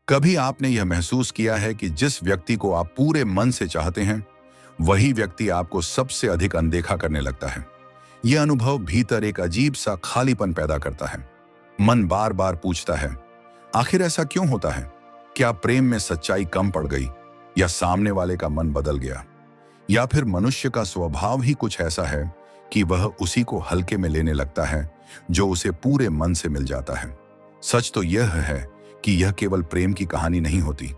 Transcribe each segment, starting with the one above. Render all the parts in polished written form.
कभी आपने यह महसूस किया है कि जिस व्यक्ति को आप पूरे मन से चाहते हैं, वही व्यक्ति आपको सबसे अधिक अनदेखा करने लगता है। यह अनुभव भीतर एक अजीब सा खालीपन पैदा करता है। मन बार बार पूछता है, आखिर ऐसा क्यों होता है? क्या प्रेम में सच्चाई कम पड़ गई, या सामने वाले का मन बदल गया, या फिर मनुष्य का स्वभाव ही कुछ ऐसा है कि वह उसी को हल्के में लेने लगता है जो उसे पूरे मन से मिल जाता है। सच तो यह है कि यह केवल प्रेम की कहानी नहीं होती,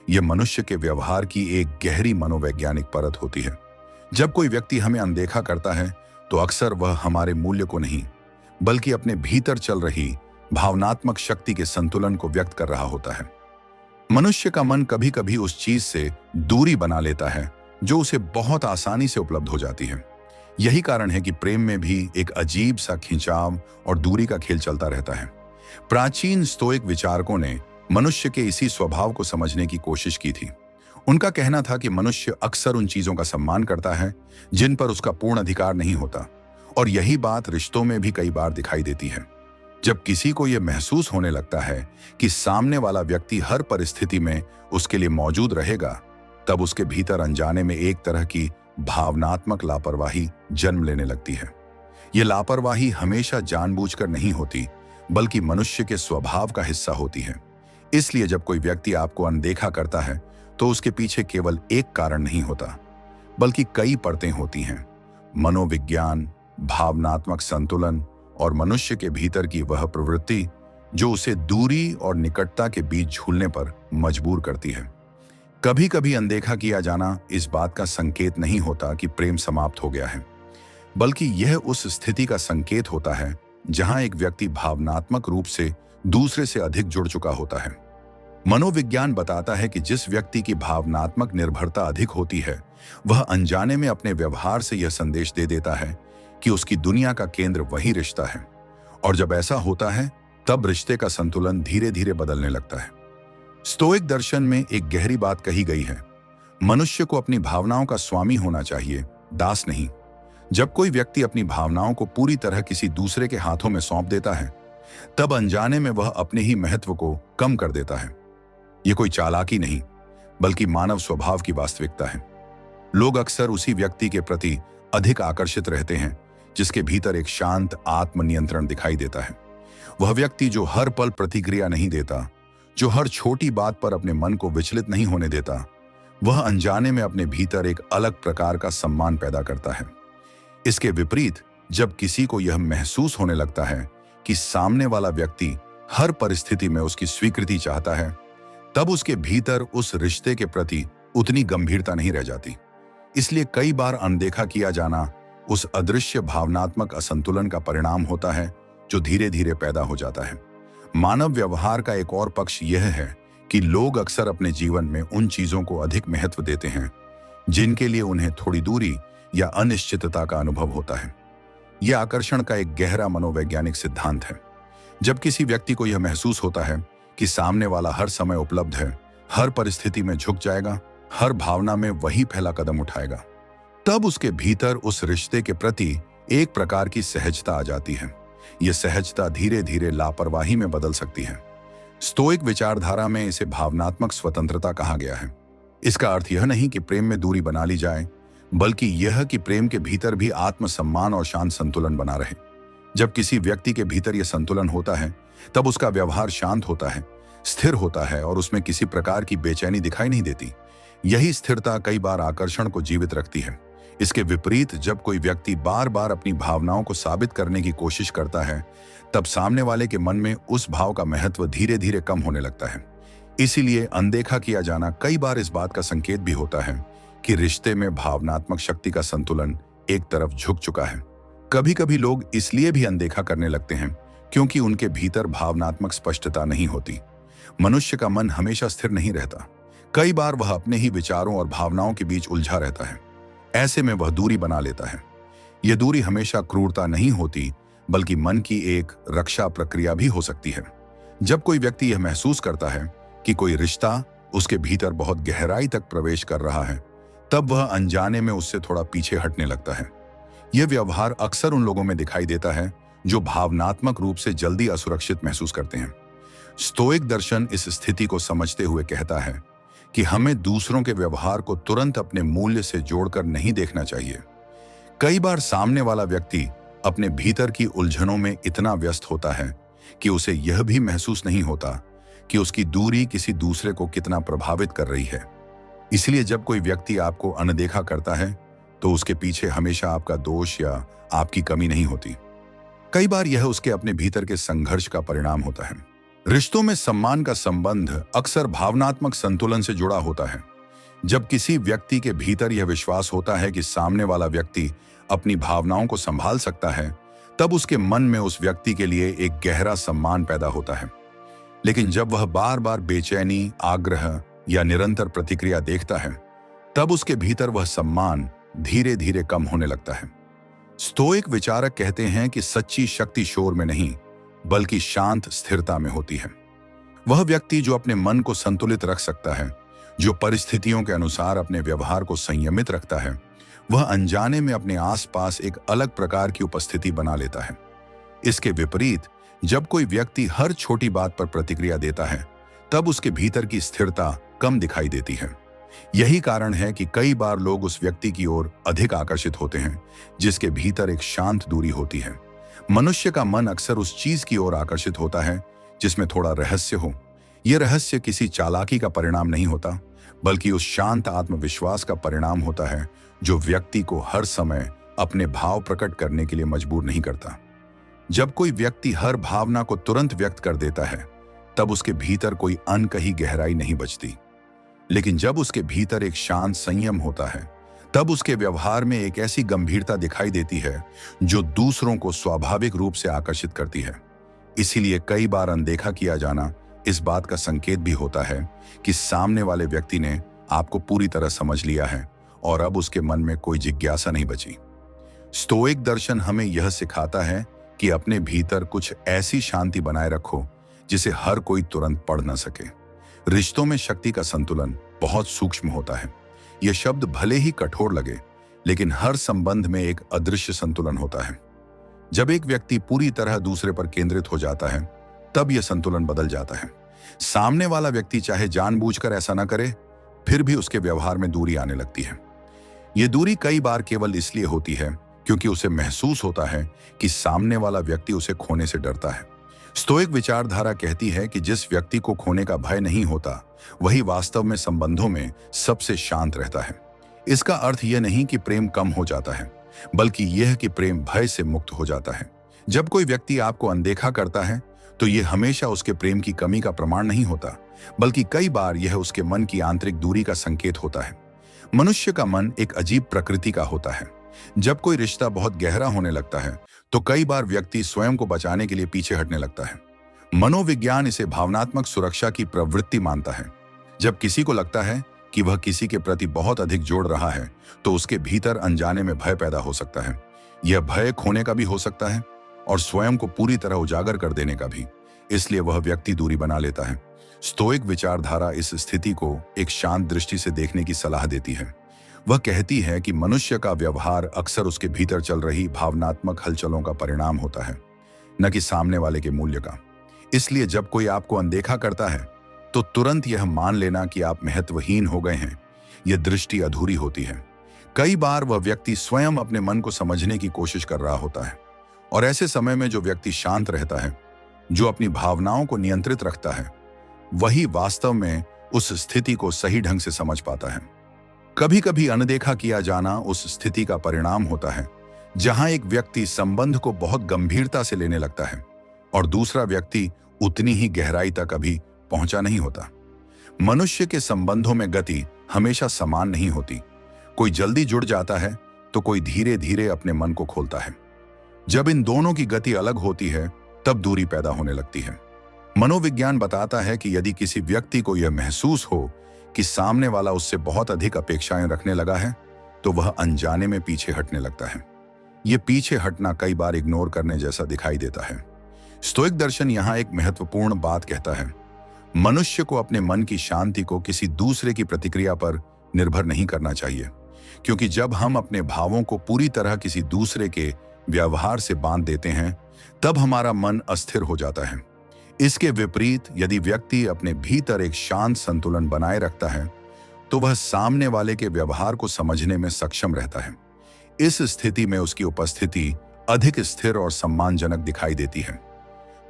यह मनुष्य के व्यवहार की एक गहरी मनोवैज्ञानिक परत होती है। जब कोई व्यक्ति हमें अनदेखा करता है तो अक्सर वह हमारे मूल्य को नहीं, बल्कि अपने भीतर चल रही भावनात्मक शक्ति के संतुलन को व्यक्त कर रहा होता है। मनुष्य का मन कभी कभी उस चीज से दूरी बना लेता है जो उसे बहुत आसानी से उपलब्ध हो जाती है। यही कारण है कि प्रेम में भी एक अजीब सा खिंचाव और दूरी का खेल चलता रहता है। प्राचीन स्तोइक विचारकों ने मनुष्य के इसी स्वभाव को समझने की कोशिश की थी। उनका कहना था कि मनुष्य अक्सर उन चीजों का सम्मान करता है जिन पर उसका पूर्ण अधिकार नहीं होता, और यही बात रिश्तों में भी कई बार दिखाई देती है। जब किसी को यह महसूस होने लगता है कि सामने वाला व्यक्ति हर परिस्थिति में उसके लिए मौजूद रहेगा, तब उसके भीतर अनजाने में एक तरह की भावनात्मक लापरवाही जन्म लेने लगती है। यह लापरवाही हमेशा जानबूझकर नहीं होती, बल्कि मनुष्य के स्वभाव का हिस्सा होती है। इसलिए जब कोई व्यक्ति आपको अनदेखा करता है तो उसके पीछे केवल एक कारण नहीं होता, बल्कि कई परतें होती हैं। मनोविज्ञान, भावनात्मक संतुलन और मनुष्य के भीतर की वह प्रवृत्ति जो उसे दूरी और निकटता के बीच झूलने पर मजबूर करती है। कभी कभी अनदेखा किया जाना इस बात का संकेत नहीं होता कि प्रेम समाप्त हो गया है, बल्कि यह उस स्थिति का संकेत होता है जहां एक व्यक्ति भावनात्मक रूप से दूसरे से अधिक जुड़ चुका होता है। मनोविज्ञान बताता है कि जिस व्यक्ति की भावनात्मक निर्भरता अधिक होती है, वह अनजाने में अपने व्यवहार से यह संदेश दे देता है कि उसकी दुनिया का केंद्र वही रिश्ता है। और जब ऐसा होता है, तब रिश्ते का संतुलन धीरे धीरे बदलने लगता है। स्टोइक दर्शन में एक गहरी बात कही गई है, मनुष्य को अपनी भावनाओं का स्वामी होना चाहिए, दास नहीं। जब कोई व्यक्ति अपनी भावनाओं को पूरी तरह किसी दूसरे के हाथों में सौंप देता है, तब अनजाने में वह अपने ही महत्व को कम कर देता है। यह कोई चालाकी नहीं, बल्कि मानव स्वभाव की वास्तविकता है। लोग अक्सर उसी व्यक्ति के प्रति अधिक आकर्षित रहते हैं जिसके भीतर एक शांत आत्मनियंत्रण दिखाई देता है। वह व्यक्ति जो हर पल प्रतिक्रिया नहीं देता, जो हर छोटी बात पर अपने मन को विचलित नहीं होने देता, वह अनजाने में अपने भीतर एक अलग प्रकार का सम्मान पैदा करता है। इसके विपरीत, जब किसी को यह महसूस होने लगता है कि सामने वाला व्यक्ति हर परिस्थिति में उसकी स्वीकृति चाहता है, तब उसके भीतर उस रिश्ते के प्रति उतनी गंभीरता नहीं रह जाती। इसलिए कई बार अनदेखा किया जाना उस अदृश्य भावनात्मक असंतुलन का परिणाम होता है जो धीरे धीरे पैदा हो जाता है। मानव व्यवहार का एक और पक्ष यह है कि लोग अक्सर अपने जीवन में उन चीजों को अधिक महत्व देते हैं जिनके लिए उन्हें थोड़ी दूरी या अनिश्चितता का अनुभव होता है। यह आकर्षण का एक गहरा मनोवैज्ञानिक सिद्धांत है। जब किसी व्यक्ति को यह महसूस होता है कि सामने वाला हर समय उपलब्ध है, हर परिस्थिति में झुक जाएगा, हर भावना में वही पहला कदम उठाएगा, तब उसके भीतर उस रिश्ते के प्रति एक प्रकार की सहजता आ जाती है। यह सहजता धीरे धीरे लापरवाही में बदल सकती है। स्टोइक विचारधारा में इसे भावनात्मक स्वतंत्रता कहा गया है। इसका अर्थ यह नहीं कि प्रेम में दूरी बना ली जाए, बल्कि यह कि प्रेम के भीतर भी आत्मसम्मान और शांत संतुलन बना रहे। जब किसी व्यक्ति के भीतर यह संतुलन होता है, तब उसका व्यवहार शांत होता है, स्थिर होता है, और उसमें किसी प्रकार की बेचैनी दिखाई नहीं देती। यही स्थिरता कई बार आकर्षण को जीवित रखती है। इसके विपरीत, जब कोई व्यक्ति बार बार अपनी भावनाओं को साबित करने की कोशिश करता है, तब सामने वाले के मन में उस भाव का महत्व धीरे धीरे कम होने लगता है। इसीलिए अनदेखा किया जाना कई बार इस बात का संकेत भी होता है कि रिश्ते में भावनात्मक शक्ति का संतुलन एक तरफ झुक चुका है। कभी कभी लोग इसलिए भी अनदेखा करने लगते हैं क्योंकि उनके भीतर भावनात्मक स्पष्टता नहीं होती। मनुष्य का मन हमेशा स्थिर नहीं रहता। कई बार वह अपने ही विचारों और भावनाओं के बीच उलझा रहता है। ऐसे में वह दूरी बना लेता है। यह दूरी हमेशा क्रूरता नहीं होती, बल्कि मन की एक रक्षा प्रक्रिया भी हो सकती है। जब कोई व्यक्ति यह महसूस करता है कि कोई रिश्ता उसके भीतर बहुत गहराई तक प्रवेश कर रहा है, तब वह अनजाने में उससे थोड़ा पीछे हटने लगता है। यह व्यवहार अक्सर उन लोगों में दिखाई देता है जो भावनात्मक रूप से जल्दी असुरक्षित महसूस करते हैं। स्टोइक दर्शन इस स्थिति को समझते हुए कहता है कि हमें दूसरों के व्यवहार को तुरंत अपने मूल्य से जोड़कर नहीं देखना चाहिए। कई बार सामने वाला व्यक्ति अपने भीतर की उलझनों में इतना व्यस्त होता है कि उसे यह भी महसूस नहीं होता कि उसकी दूरी किसी दूसरे को कितना प्रभावित कर रही है। इसलिए जब कोई व्यक्ति आपको अनदेखा करता है तो उसके पीछे हमेशा आपका दोष या आपकी कमी नहीं होती। कई बार यह उसके अपने भीतर के संघर्ष का परिणाम होता है। रिश्तों में सम्मान का संबंध अक्सर भावनात्मक संतुलन से जुड़ा होता है। जब किसी व्यक्ति के भीतर यह विश्वास होता है कि सामने वाला व्यक्ति अपनी भावनाओं को संभाल सकता है, तब उसके मन में उस व्यक्ति के लिए एक गहरा सम्मान पैदा होता है। लेकिन जब वह बार बार बेचैनी, आग्रह या निरंतर प्रतिक्रिया देखता है, तब उसके भीतर वह सम्मान धीरे धीरे कम होने लगता है। स्टोइक विचारक कहते हैं कि सच्ची शक्ति शोर में नहीं, बल्कि शांत स्थिरता में होती है। वह व्यक्ति जो अपने मन को संतुलित रख सकता है, जो परिस्थितियों के अनुसार अपने व्यवहार को संयमित रखता है, वह अनजाने में अपने आसपास एक अलग प्रकार की उपस्थिति बना लेता है। इसके विपरीत जब कोई व्यक्ति हर छोटी बात पर प्रतिक्रिया देता है, तब उसके भीतर की स्थिरता कम दिखाई देती है। यही कारण है कि कई बार लोग उस व्यक्ति की ओर अधिक आकर्षित होते हैं जिसके भीतर एक शांत दूरी होती है। मनुष्य का मन अक्सर उस चीज की ओर आकर्षित होता है जिसमें थोड़ा रहस्य हो। यह रहस्य किसी चालाकी का परिणाम नहीं होता, बल्कि उस शांत आत्मविश्वास का परिणाम होता है जो व्यक्ति को हर समय अपने भाव प्रकट करने के लिए मजबूर नहीं करता। जब कोई व्यक्ति हर भावना को तुरंत व्यक्त कर देता है, तब उसके भीतर कोई अनकही गहराई नहीं बचती। लेकिन जब उसके भीतर एक शांत संयम होता है, तब उसके व्यवहार में एक ऐसी गंभीरता दिखाई देती है जो दूसरों को स्वाभाविक रूप से आकर्षित करती है। इसीलिए कई बार अनदेखा किया जाना इस बात का संकेत भी होता है कि सामने वाले व्यक्ति ने आपको पूरी तरह समझ लिया है और अब उसके मन में कोई जिज्ञासा नहीं बची। स्टोइक दर्शन हमें यह सिखाता है कि अपने भीतर कुछ ऐसी शांति बनाए रखो जिसे हर कोई तुरंत पढ़ न सके। रिश्तों में शक्ति का संतुलन बहुत सूक्ष्म होता है। यह शब्द भले ही कठोर लगे, लेकिन हर संबंध में एक अदृश्य संतुलन होता है। जब एक व्यक्ति पूरी तरह दूसरे पर केंद्रित हो जाता है, तब यह संतुलन बदल जाता है। सामने वाला व्यक्ति चाहे जानबूझकर ऐसा न करे, फिर भी उसके व्यवहार में दूरी आने लगती है। यह दूरी कई बार केवल इसलिए होती है क्योंकि उसे महसूस होता है कि सामने वाला व्यक्ति उसे खोने से डरता है। स्टोइक विचारधारा कहती है कि जिस व्यक्ति को खोने का भय नहीं होता, वही वास्तव में संबंधों में सबसे शांत रहता है। इसका अर्थ यह नहीं कि प्रेम कम हो जाता है, बल्कि यह कि प्रेम भय से मुक्त हो जाता है। जब कोई व्यक्ति आपको अनदेखा करता है, तो यह हमेशा उसके प्रेम की कमी का प्रमाण नहीं होता, बल्कि कई बार यह उसके मन की आंतरिक दूरी का संकेत होता है। मनुष्य का मन एक अजीब प्रकृति का होता है। जब कोई रिश्ता बहुत गहरा होने लगता है, तो कई बार व्यक्ति स्वयं को बचाने के लिए पीछे हटने लगता है। मनोविज्ञान इसे भावनात्मक सुरक्षा की प्रवृत्ति मानता है। जब किसी को लगता है कि वह किसी के प्रति बहुत अधिक जोड़ रहा है, तो उसके भीतर अनजाने में भय पैदा हो सकता है। यह भय खोने का भी हो सकता है और स्वयं को पूरी तरह उजागर कर देने का भी। इसलिए वह व्यक्ति दूरी बना लेता है। स्टोइक विचारधारा इस स्थिति को एक शांत दृष्टि से देखने की सलाह देती है। वह कहती है कि मनुष्य का व्यवहार अक्सर उसके भीतर चल रही भावनात्मक हलचलों का परिणाम होता है, न कि सामने वाले के मूल्य का। इसलिए जब कोई आपको अनदेखा करता है, तो तुरंत यह मान लेना कि आप महत्वहीन हो गए हैं, यह दृष्टि अधूरी होती है। कई बार वह व्यक्ति स्वयं अपने मन को समझने की कोशिश कर रहा होता है, और ऐसे समय में जो व्यक्ति शांत रहता है, जो अपनी भावनाओं को नियंत्रित रखता है, वही वास्तव में उस स्थिति को सही ढंग से समझ पाता है। कभी कभी अनदेखा किया जाना उस स्थिति का परिणाम होता है जहां एक व्यक्ति संबंध को बहुत गंभीरता से लेने लगता है और दूसरा व्यक्ति उतनी ही गहराई तक अभी पहुंचा नहीं होता। मनुष्य के संबंधों में गति हमेशा समान नहीं होती। कोई जल्दी जुड़ जाता है तो कोई धीरे धीरे अपने मन को खोलता है। जब इन दोनों की गति अलग होती है, तब दूरी पैदा होने लगती है। मनोविज्ञान बताता है कि यदि किसी व्यक्ति को यह महसूस हो कि सामने वाला उससे बहुत अधिक अपेक्षाएं रखने लगा है, तो वह अनजाने में पीछे हटने लगता है। यह पीछे हटना कई बार इग्नोर करने जैसा दिखाई देता है। स्टोइक दर्शन यहां एक महत्वपूर्ण बात कहता है। मनुष्य को अपने मन की शांति को किसी दूसरे की प्रतिक्रिया पर निर्भर नहीं करना चाहिए, क्योंकि जब हम अपने भावों को पूरी तरह किसी दूसरे के व्यवहार से बांध देते हैं, तब हमारा मन अस्थिर हो जाता है। इसके विपरीत यदि व्यक्ति अपने भीतर एक शांत संतुलन बनाए रखता है तो वह सामने वाले के व्यवहार को समझने में सक्षम रहता है। इस स्थिति में उसकी उपस्थिति अधिक स्थिर और सम्मानजनक दिखाई देती है।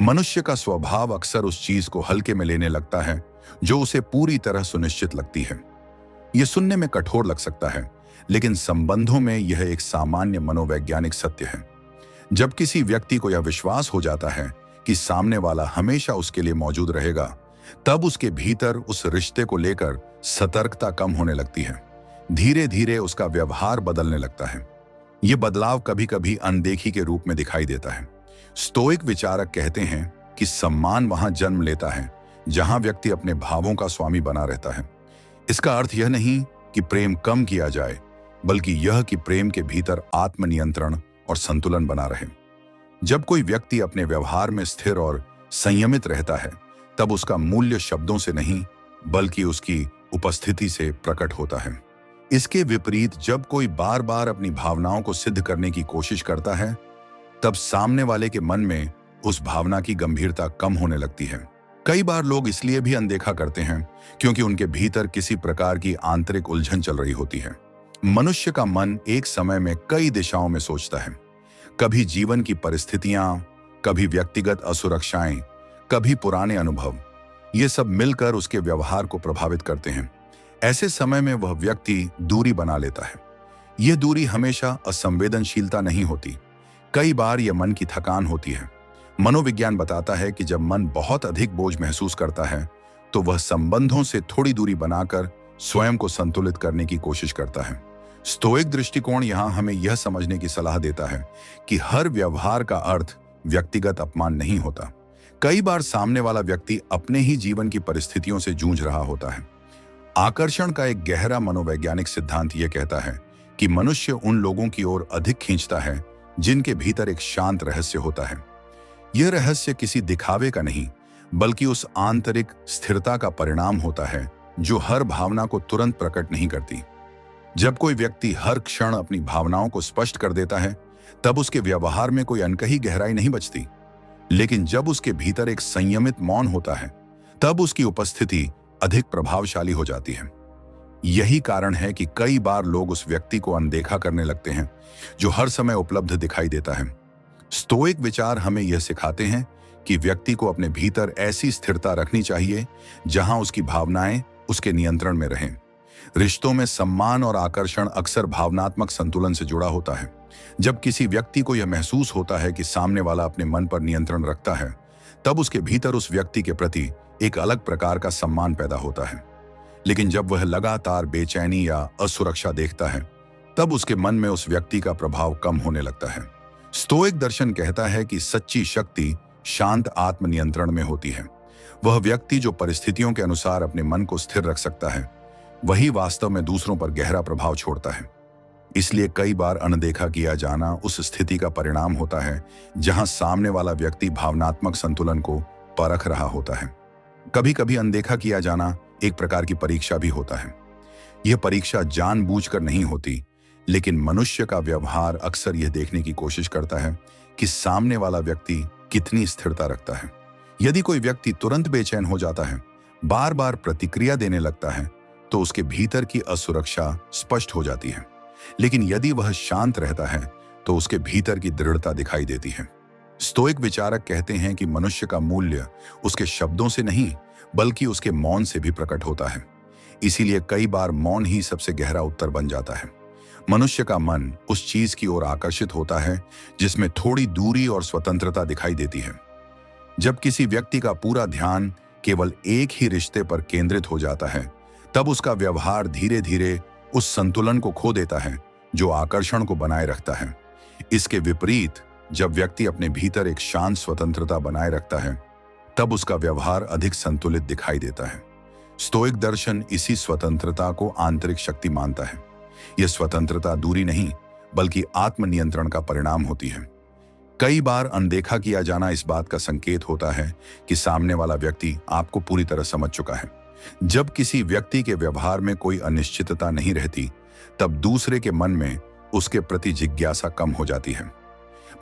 मनुष्य का स्वभाव अक्सर उस चीज को हल्के में लेने लगता है जो उसे पूरी तरह सुनिश्चित लगती है। यह सुनने में कठोर लग सकता है, लेकिन संबंधों में यह एक सामान्य मनोवैज्ञानिक सत्य है। जब किसी व्यक्ति को यह विश्वास हो जाता है कि सामने वाला हमेशा उसके लिए मौजूद रहेगा, तब उसके भीतर उस रिश्ते को लेकर सतर्कता कम होने लगती है। धीरे धीरे उसका व्यवहार बदलने लगता है। यह बदलाव कभी कभी अनदेखी के रूप में दिखाई देता है। स्टोइक विचारक कहते हैं कि सम्मान वहां जन्म लेता है जहां व्यक्ति अपने भावों का स्वामी बना रहता है। इसका अर्थ यह नहीं कि प्रेम कम किया जाए, बल्कि यह कि प्रेम के भीतर आत्मनियंत्रण और संतुलन बना रहे। जब कोई व्यक्ति अपने व्यवहार में स्थिर और संयमित रहता है, तब उसका मूल्य शब्दों से नहीं बल्कि उसकी उपस्थिति से प्रकट होता है। इसके विपरीत जब कोई बार बार अपनी भावनाओं को सिद्ध करने की कोशिश करता है, तब सामने वाले के मन में उस भावना की गंभीरता कम होने लगती है। कई बार लोग इसलिए भी अनदेखा करते हैं क्योंकि उनके भीतर किसी प्रकार की आंतरिक उलझन चल रही होती है। मनुष्य का मन एक समय में कई दिशाओं में सोचता है। कभी जीवन की परिस्थितियां, कभी व्यक्तिगत असुरक्षाएं, कभी पुराने अनुभव, ये सब मिलकर उसके व्यवहार को प्रभावित करते हैं। ऐसे समय में वह व्यक्ति दूरी बना लेता है। यह दूरी हमेशा असंवेदनशीलता नहीं होती। कई बार यह मन की थकान होती है। मनोविज्ञान बताता है कि जब मन बहुत अधिक बोझ महसूस करता है तो वह संबंधों से थोड़ी दूरी बनाकर स्वयं को संतुलित करने की कोशिश करता है। स्टोइक दृष्टिकोण यहां हमें यह समझने की सलाह देता है कि हर व्यवहार का अर्थ व्यक्तिगत अपमान नहीं होता। कई बार सामने वाला व्यक्ति अपने ही जीवन की परिस्थितियों से जूझ रहा होता है। आकर्षण का एक गहरा मनोवैज्ञानिक सिद्धांत यह कहता है कि मनुष्य उन लोगों की ओर अधिक खींचता है जिनके भीतर एक शांत रहस्य होता है। यह रहस्य किसी दिखावे का नहीं बल्कि उस आंतरिक स्थिरता का परिणाम होता है जो हर भावना को तुरंत प्रकट नहीं करती। जब कोई व्यक्ति हर क्षण अपनी भावनाओं को स्पष्ट कर देता है, तब उसके व्यवहार में कोई अनकही गहराई नहीं बचती। लेकिन जब उसके भीतर एक संयमित मौन होता है, तब उसकी उपस्थिति अधिक प्रभावशाली हो जाती है। यही कारण है कि कई बार लोग उस व्यक्ति को अनदेखा करने लगते हैं जो हर समय उपलब्ध दिखाई देता है। स्टोइक विचार हमें यह सिखाते हैं कि व्यक्ति को अपने भीतर ऐसी स्थिरता रखनी चाहिए जहां उसकी भावनाएं उसके नियंत्रण में रहें। रिश्तों में सम्मान और आकर्षण अक्सर भावनात्मक संतुलन से जुड़ा होता है। जब किसी व्यक्ति को यह महसूस होता है कि सामने वाला अपने मन पर नियंत्रण रखता है, तब उसके भीतर उस व्यक्ति के प्रति एक अलग प्रकार का सम्मान पैदा होता है। लेकिन जब वह लगातार बेचैनी या असुरक्षा देखता है, तब उसके मन में उस व्यक्ति का प्रभाव कम होने लगता है। स्टोइक दर्शन कहता है कि सच्ची शक्ति शांत आत्मनियंत्रण में होती है। वह व्यक्ति जो परिस्थितियों के अनुसार अपने मन को स्थिर रख सकता है, वही वास्तव में दूसरों पर गहरा प्रभाव छोड़ता है। इसलिए कई बार अनदेखा किया जाना उस स्थिति का परिणाम होता है जहां सामने वाला व्यक्ति भावनात्मक संतुलन को परख रहा होता है। कभी कभी अनदेखा किया जाना एक प्रकार की परीक्षा भी होता है। यह परीक्षा जानबूझकर नहीं होती, लेकिन मनुष्य का व्यवहार अक्सर यह देखने की कोशिश करता है कि सामने वाला व्यक्ति कितनी स्थिरता रखता है। यदि कोई व्यक्ति तुरंत बेचैन हो जाता है, बार बार प्रतिक्रिया देने लगता है, तो उसके भीतर की असुरक्षा स्पष्ट हो जाती है। लेकिन यदि वह शांत रहता है तो उसके भीतर की दृढ़ता दिखाई देती है। स्टोइक विचारक कहते हैं कि मनुष्य का मूल्य उसके शब्दों से नहीं बल्कि उसके मौन से भी प्रकट होता है। इसीलिए कई बार मौन ही सबसे गहरा उत्तर बन जाता है। मनुष्य का मन उस चीज की ओर आकर्षित होता है जिसमें थोड़ी दूरी और स्वतंत्रता दिखाई देती है। जब किसी व्यक्ति का पूरा ध्यान केवल एक ही रिश्ते पर केंद्रित हो जाता है, तब उसका व्यवहार धीरे धीरे उस संतुलन को खो देता है जो आकर्षण को बनाए रखता है। इसके विपरीत जब व्यक्ति अपने भीतर एक शांत स्वतंत्रता बनाए रखता है, तब उसका व्यवहार अधिक संतुलित दिखाई देता है। स्टोइक दर्शन इसी स्वतंत्रता को आंतरिक शक्ति मानता है। यह स्वतंत्रता दूरी नहीं बल्कि आत्मनियंत्रण का परिणाम होती है। कई बार अनदेखा किया जाना इस बात का संकेत होता है कि सामने वाला व्यक्ति आपको पूरी तरह समझ चुका है। जब किसी व्यक्ति के व्यवहार में कोई अनिश्चितता नहीं रहती, तब दूसरे के मन में उसके प्रति जिज्ञासा कम हो जाती है।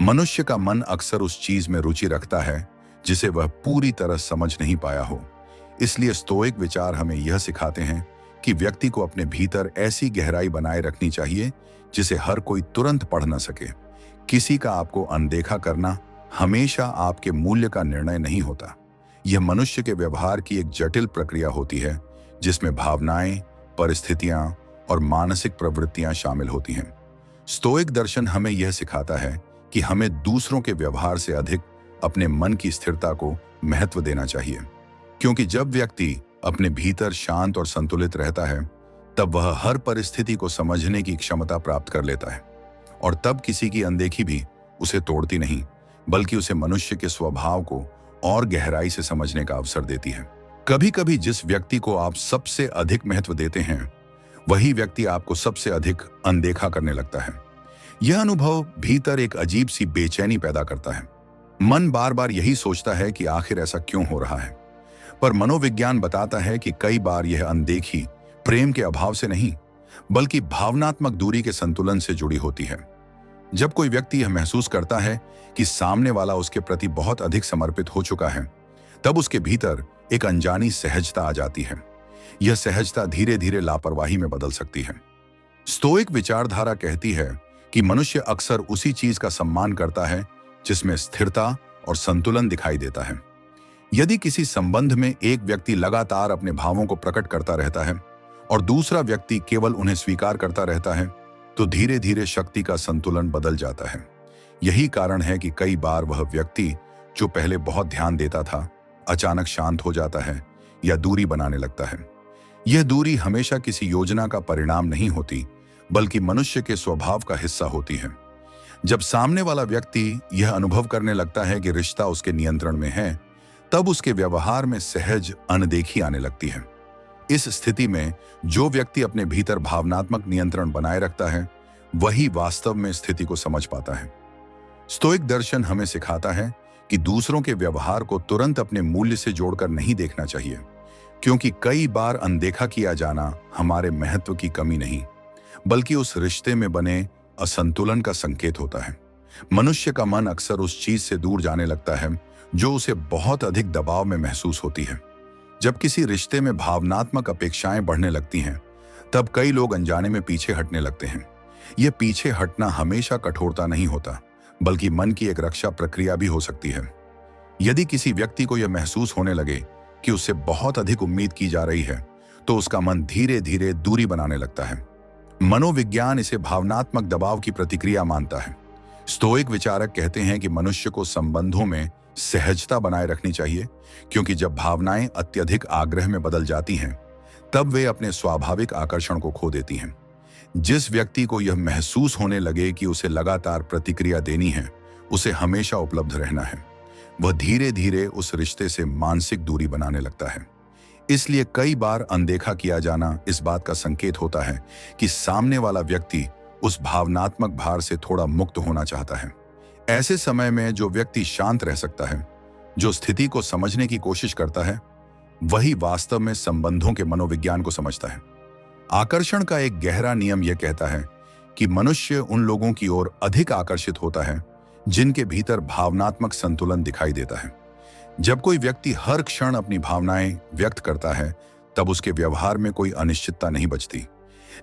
मनुष्य का मन अक्सर उस चीज में रुचि रखता है जिसे वह पूरी तरह समझ नहीं पाया हो। इसलिए स्तोइक विचार हमें यह सिखाते हैं कि व्यक्ति को अपने भीतर ऐसी गहराई बनाए रखनी चाहिए जिसे हर कोई तुरंत पढ़ न सके। किसी का आपको अनदेखा करना हमेशा आपके मूल्य का निर्णय नहीं होता। यह मनुष्य के व्यवहार की एक जटिल प्रक्रिया होती है जिसमें भावनाएं, परिस्थितियां और मानसिक प्रवृत्तियां शामिल होती हैं। स्तोइक दर्शन हमें यह सिखाता है कि हमें दूसरों के व्यवहार से अधिक अपने मन की स्थिरता को महत्व देना चाहिए, क्योंकि जब व्यक्ति अपने भीतर शांत और संतुलित रहता है तब वह हर परिस्थिति को समझने की क्षमता प्राप्त कर लेता है, और तब किसी की अनदेखी भी उसे तोड़ती नहीं बल्कि उसे मनुष्य के स्वभाव को और गहराई से समझने का अवसर देती है। कभी कभी जिस व्यक्ति को आप सबसे अधिक महत्व देते हैं वही व्यक्ति आपको सबसे अधिक अनदेखा करने लगता है। यह अनुभव भीतर एक अजीब सी बेचैनी पैदा करता है। मन बार बार यही सोचता है कि आखिर ऐसा क्यों हो रहा है, पर मनोविज्ञान बताता है कि कई बार यह अनदेखी प्रेम के अभाव से नहीं बल्कि भावनात्मक दूरी के संतुलन से जुड़ी होती है। जब कोई व्यक्ति यह महसूस करता है कि सामने वाला उसके प्रति बहुत अधिक समर्पित हो चुका है, तब उसके भीतर एक अनजानी सहजता आ जाती है। यह सहजता धीरे धीरे लापरवाही में बदल सकती है। स्तोइक विचारधारा कहती है कि मनुष्य अक्सर उसी चीज का सम्मान करता है जिसमें स्थिरता और संतुलन दिखाई देता है। यदि किसी संबंध में एक व्यक्ति लगातार अपने भावों को प्रकट करता रहता है और दूसरा व्यक्ति केवल उन्हें स्वीकार करता रहता है, तो धीरे धीरे शक्ति का संतुलन बदल जाता है। यही कारण है कि कई बार वह व्यक्ति जो पहले बहुत ध्यान देता था अचानक शांत हो जाता है या दूरी बनाने लगता है। यह दूरी हमेशा किसी योजना का परिणाम नहीं होती बल्कि मनुष्य के स्वभाव का हिस्सा होती है। जब सामने वाला व्यक्ति यह अनुभव करने लगता है कि रिश्ता उसके नियंत्रण में है, तब उसके व्यवहार में सहज अनदेखी आने लगती है। इस स्थिति में जो व्यक्ति अपने भीतर भावनात्मक नियंत्रण बनाए रखता है वही वास्तव में स्थिति को समझ पाता है। स्तोइक दर्शन हमें सिखाता है कि दूसरों के व्यवहार को तुरंत अपने मूल्य से जोड़कर नहीं देखना चाहिए, क्योंकि कई बार अनदेखा किया जाना हमारे महत्व की कमी नहीं बल्कि उस रिश्ते में बने असंतुलन का संकेत होता है। मनुष्य का मन अक्सर उस चीज से दूर जाने लगता है जो उसे बहुत अधिक दबाव में महसूस होती है। जब किसी रिश्ते में भावनात्मक अपेक्षाएं बढ़ने लगती हैं, तब कई लोग अनजाने में पीछे हटने लगते हैं। यह पीछे हटना हमेशा कठोरता नहीं होता बल्कि मन की एक रक्षा प्रक्रिया भी हो सकती है। यदि किसी व्यक्ति को यह महसूस होने लगे कि उससे बहुत अधिक उम्मीद की जा रही है, तो उसका मन धीरे धीरे दूरी बनाने लगता है। मनोविज्ञान इसे भावनात्मक दबाव की प्रतिक्रिया मानता है। स्तोइक विचारक कहते हैं कि मनुष्य को संबंधों में सहजता बनाए रखनी चाहिए, क्योंकि जब भावनाएं अत्यधिक आग्रह में बदल जाती हैं तब वे अपने स्वाभाविक आकर्षण को खो देती हैं। जिस व्यक्ति को यह महसूस होने लगे कि उसे लगातार प्रतिक्रिया देनी है, उसे हमेशा उपलब्ध रहना है, वह धीरे धीरे उस रिश्ते से मानसिक दूरी बनाने लगता है। इसलिए कई बार अनदेखा किया जाना इस बात का संकेत होता है कि सामने वाला व्यक्ति उस भावनात्मक भार से थोड़ा मुक्त होना चाहता है। ऐसे समय में जो व्यक्ति शांत रह सकता है, जो स्थिति को समझने की कोशिश करता है, वही वास्तव में संबंधों के मनोविज्ञान को समझता है। आकर्षण का एक गहरा नियम यह कहता है कि मनुष्य उन लोगों की ओर अधिक आकर्षित होता है जिनके भीतर भावनात्मक संतुलन दिखाई देता है। जब कोई व्यक्ति हर क्षण अपनी भावनाएं व्यक्त करता है, तब उसके व्यवहार में कोई अनिश्चितता नहीं बचती।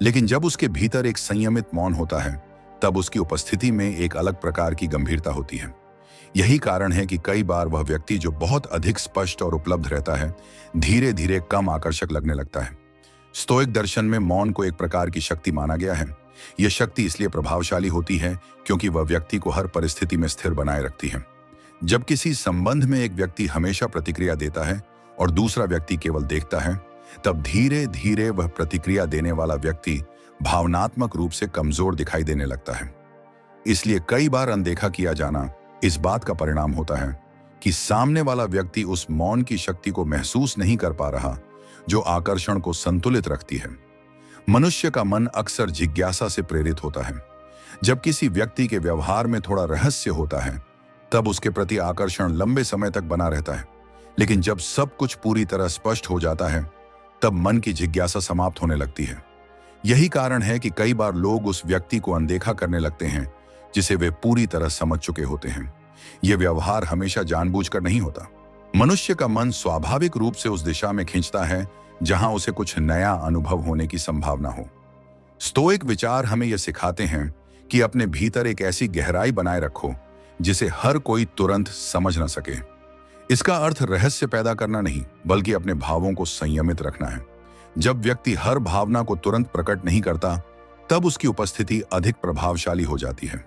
लेकिन जब उसके भीतर एक संयमित मौन होता है, तब उसकी उपस्थिति में एक अलग प्रकार की गंभीरता होती है। यही कारण है कि कई बार वह व्यक्ति जो बहुत अधिक स्पष्ट और उपलब्ध रहता है, धीरे धीरे कम आकर्षक लगने लगता है। स्तोइक दर्शन में मौन को एक प्रकार की शक्ति माना गया है। यह शक्ति इसलिए प्रभावशाली होती है क्योंकि वह व्यक्ति को हर परिस्थिति में स्थिर बनाए रखती है। जब किसी संबंध में एक व्यक्ति हमेशा प्रतिक्रिया देता है और दूसरा व्यक्ति केवल देखता है, तब धीरे धीरे वह प्रतिक्रिया देने वाला व्यक्ति भावनात्मक रूप से कमजोर दिखाई देने लगता है। इसलिए कई बार अनदेखा किया जाना इस बात का परिणाम होता है कि सामने वाला व्यक्ति उस मौन की शक्ति को महसूस नहीं कर पा रहा जो आकर्षण को संतुलित रखती है। मनुष्य का मन अक्सर जिज्ञासा से प्रेरित होता है। जब किसी व्यक्ति के व्यवहार में थोड़ा रहस्य होता है, तब उसके प्रति आकर्षण लंबे समय तक बना रहता है। लेकिन जब सब कुछ पूरी तरह स्पष्ट हो जाता है, तब मन की जिज्ञासा समाप्त होने लगती है। यही कारण है कि कई बार लोग उस व्यक्ति को अनदेखा करने लगते हैं जिसे वे पूरी तरह समझ चुके होते हैं, यह व्यवहार हमेशा जानबूझकर नहीं होता। मनुष्य का मन स्वाभाविक रूप से उस दिशा में खींचता है जहां उसे कुछ नया अनुभव होने की संभावना हो। स्टोइक विचार हमें यह सिखाते हैं कि अपने भीतर एक ऐसी गहराई बनाए रखो जिसे हर कोई तुरंत समझ न सके। इसका अर्थ रहस्य पैदा करना नहीं, बल्कि अपने भावों को संयमित रखना है। जब व्यक्ति हर भावना को तुरंत प्रकट नहीं करता, तब उसकी उपस्थिति अधिक प्रभावशाली हो जाती है।